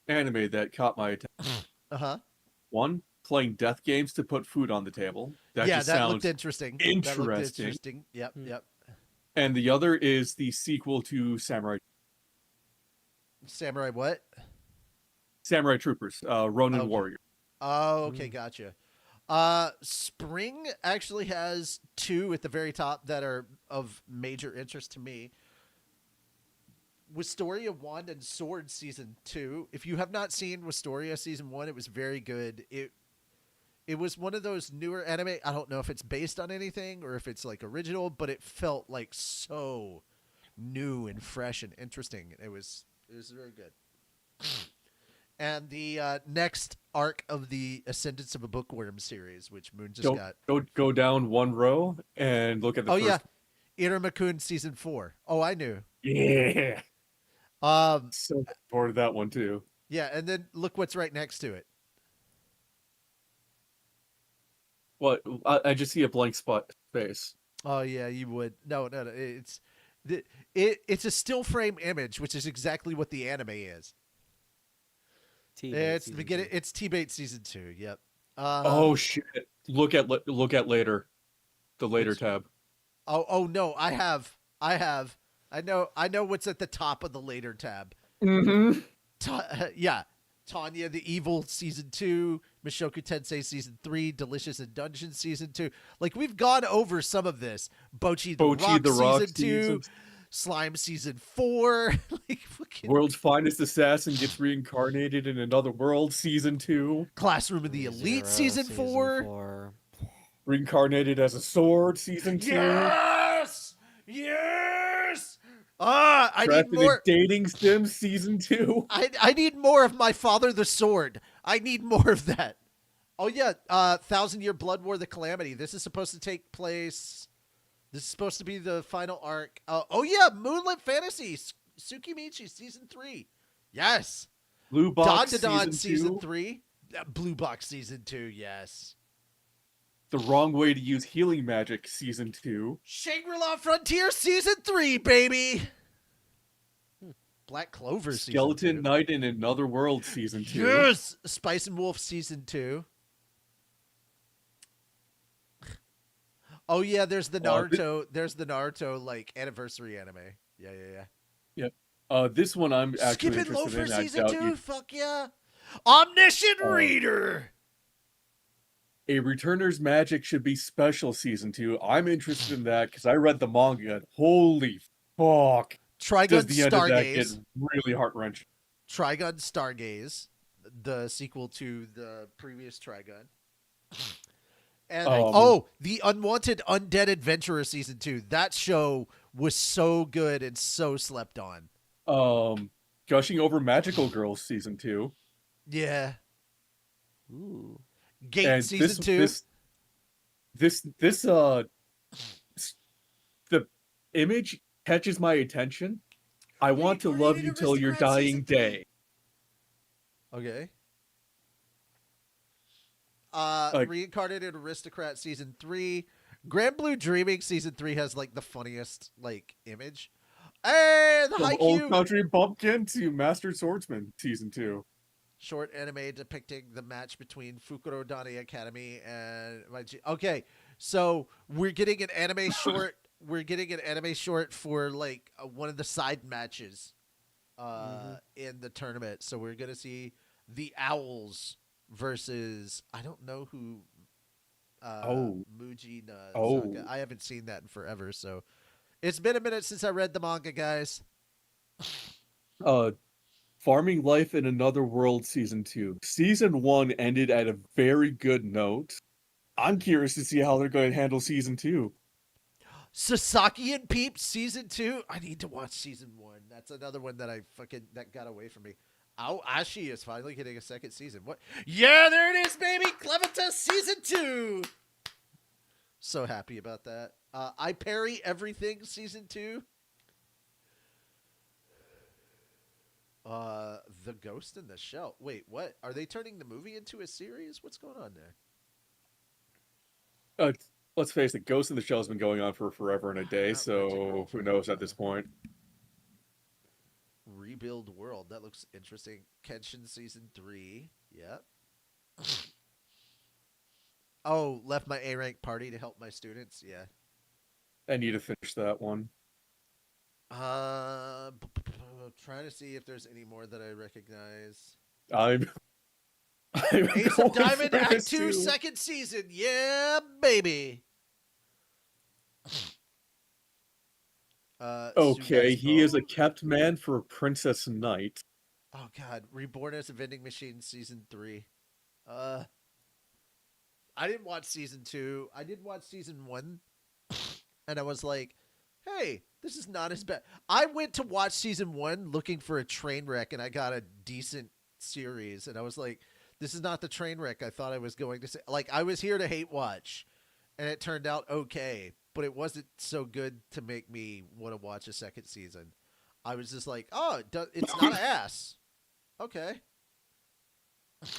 anime that caught my attention. One, playing death games to put food on the table. That looked interesting. Yep. And the other is the sequel to Samurai what? Samurai Troopers, Ronin Warrior. Oh, okay, gotcha. Spring actually has 2 at the very top that are of major interest to me. Wisteria Wand and Sword Season 2. If you have not seen Wisteria Season 1, it was very good. It was one of those newer anime. I don't know if it's based on anything or if it's like original, but it felt like so new and fresh and interesting. It was very good. And the next arc of the Ascendance of a Bookworm series, which Moon just got. Go down one row and look at the first. Iramakun Season 4. Oh, I knew. Yeah. So forward to that one too. Yeah, and then look what's right next to it. What? I just see a blank space. Oh yeah, you would. No. It's a still frame image, which is exactly what the anime is. It's the beginning. It's T-Bait Season 2. Yep. Oh shit! Look at later, the later tab. Oh no! I have. I know what's at the top of the later tab. Mm-hmm. Yeah. Tanya the Evil Season 2, Mishoku Tensei Season 3, Delicious in Dungeon Season 2. Like, we've gone over some of this. Bochi the Rock Season 2, Slime Season 4. Like, fucking World's Finest Assassin gets reincarnated in another world, Season 2. Classroom of the Elite Season 4. Reincarnated as a sword, Season 2. Yes! Yes! I Trapped need in a more. dating sim, Season 2. I need more of My Father the Sword. I need more of that. Oh, yeah. 1,000-Year Blood War, The Calamity. This is supposed to take place. This is supposed to be the final arc. Oh, yeah. Moonlit Fantasy. Tsukimichi, Season 3. Yes. Blue Box, Dawn to Dawn, Season 2. 3. Blue Box, Season 2. Yes. The Wrong Way to Use Healing Magic, Season 2. Shangri-La Frontier, Season 3, baby. Black Clover, Skeleton Season 2. Knight in Another World, Season 2. Yes! Spice and Wolf, Season 2. Oh, yeah, there's the Naruto. There's the Naruto, like, anniversary anime. Yeah. Yep. This one I'm actually Skippin' interested Loafer, in. I Season doubt 2. you. Fuck yeah. Omniscient Reader. A Returner's Magic Should Be Special, Season 2. I'm interested in that because I read the manga and holy fuck. Trigun Does the end of that get Stargaze. really heart-wrenching. Trigun Stargaze. The sequel to the previous Trigun. And the Unwanted Undead Adventurer Season 2. That show was so good and so slept on. Gushing Over Magical Girls, Season 2. Yeah. Ooh. Gate And Season 2. The image catches my attention. I want to love you till your dying day. Okay. Like- Reincarnated Aristocrat Season 3. Grand Blue Dreaming Season 3 has, like, the funniest, like, image. Hey, the From Haikyuu! Old Country Bumpkin to Master Swordsman, Season 2. Short anime depicting the match between Fukurodani Academy and okay, so we're getting an anime short. We're getting an anime short for like one of the side matches in the tournament. So we're gonna see the Owls versus I don't know who. Muji Nazaka. I haven't seen that in forever, so it's been a minute since I read the manga, guys. Farming Life in Another World, Season 2. Season 1 ended at a very good note. I'm curious to see how they're going to handle Season 2. Sasaki and Peeps Season 2. I need to watch Season 1. That's another one that that got away from me. Ashi is finally getting a second season. What? Yeah, there it is, baby. Clementus Season 2. So happy about that. I Parry Everything Season 2. The Ghost in the Shell. Wait, what? Are they turning the movie into a series? What's going on there? Let's face it, Ghost in the Shell has been going on for forever and a day, so who knows at this point. Rebuild World. That looks interesting. Kenshin Season 3. Yep. Oh, left my A-rank party to help my students. Yeah. I need to finish that one. Trying to see if there's any more that I recognize. I'm Ace of Diamond for Act this 2 too. second season. Yeah, baby. Okay, Suga's he is a Vogue. kept man for a Princess Knight. Oh God, Reborn as a Vending Machine Season 3. I didn't watch Season 2. I did watch Season 1, and I was like, hey, this is not as bad. I went to watch Season 1 looking for a train wreck, and I got a decent series, and I was like, this is not the train wreck I thought I was going to say. Like, I was here to hate watch, and it turned out okay, but it wasn't so good to make me want to watch a second season. I was just like, oh, it's not ass. Okay.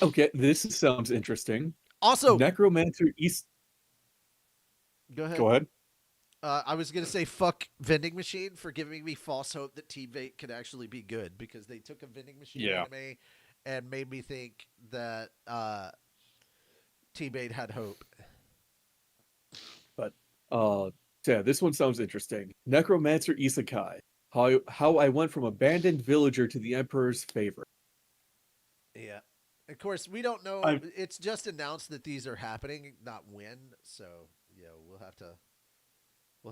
Okay, this sounds interesting. Also, Necromancer East. go ahead. Go ahead. I was going to say fuck Vending Machine for giving me false hope that Teammate could actually be good, because they took a Vending Machine anime and made me think that Teammate had hope. But yeah, this one sounds interesting. Necromancer Isekai. How I went from abandoned villager to the Emperor's favorite. Yeah. Of course, we don't know. I It's just announced that these are happening, not when. So, we'll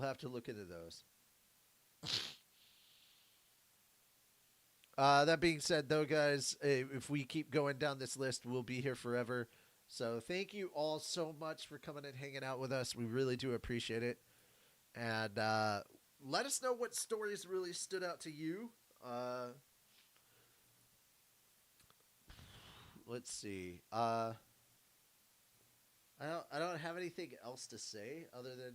have to look into those. That being said, though, guys, if we keep going down this list, we'll be here forever. So thank you all so much for coming and hanging out with us. We really do appreciate it. And let us know what stories really stood out to you. Let's see. I don't have anything else to say other than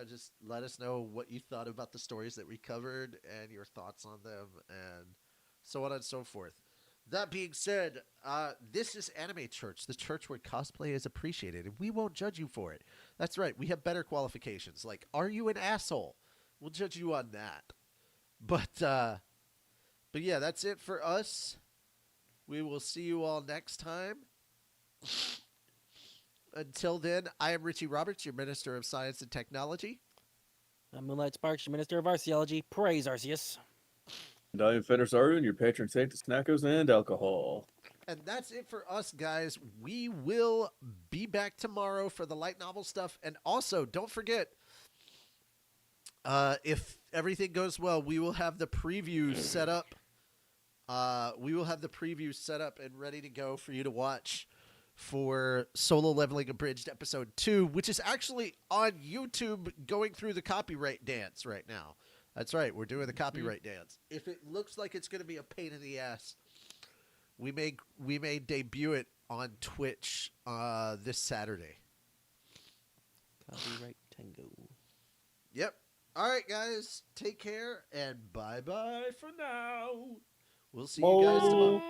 just let us know what you thought about the stories that we covered and your thoughts on them and so on and so forth. That being said, this is Anime Church, the church where cosplay is appreciated, and we won't judge you for it. That's right, we have better qualifications. Like, are you an asshole? We'll judge you on that. But yeah, that's it for us. We will see you all next time. Until then, I am Richie Roberts, your Minister of Science and Technology. I'm Moonlight Sparks, your Minister of Arceology. Praise Arceus. and I am Fenris Arun, your patron saint to snackos and alcohol. And that's it for us, guys. We will be back tomorrow for the light novel stuff. And also, don't forget, if everything goes well, we will have the preview set up. We will have the preview set up and ready to go for you to watch for Solo Leveling Abridged Episode 2, which is actually on YouTube going through the copyright dance right now. That's right, we're doing the copyright dance. If it looks like it's going to be a pain in the ass, we may debut it on Twitch this Saturday. Copyright Tango. Yep. All right, guys, take care, and bye-bye for now. We'll see you guys tomorrow.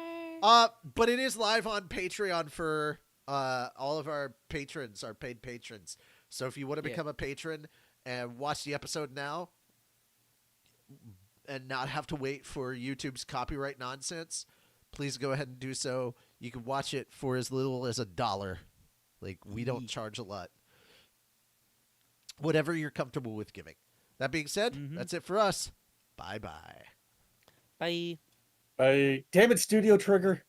But it is live on Patreon for all of our patrons, our paid patrons. So if you want to become a patron and watch the episode now and not have to wait for YouTube's copyright nonsense, please go ahead and do so. You can watch it for as little as $1. Like, we don't charge a lot. Whatever you're comfortable with giving. That being said, that's it for us. Bye-bye. Bye. Damn it, Studio Trigger.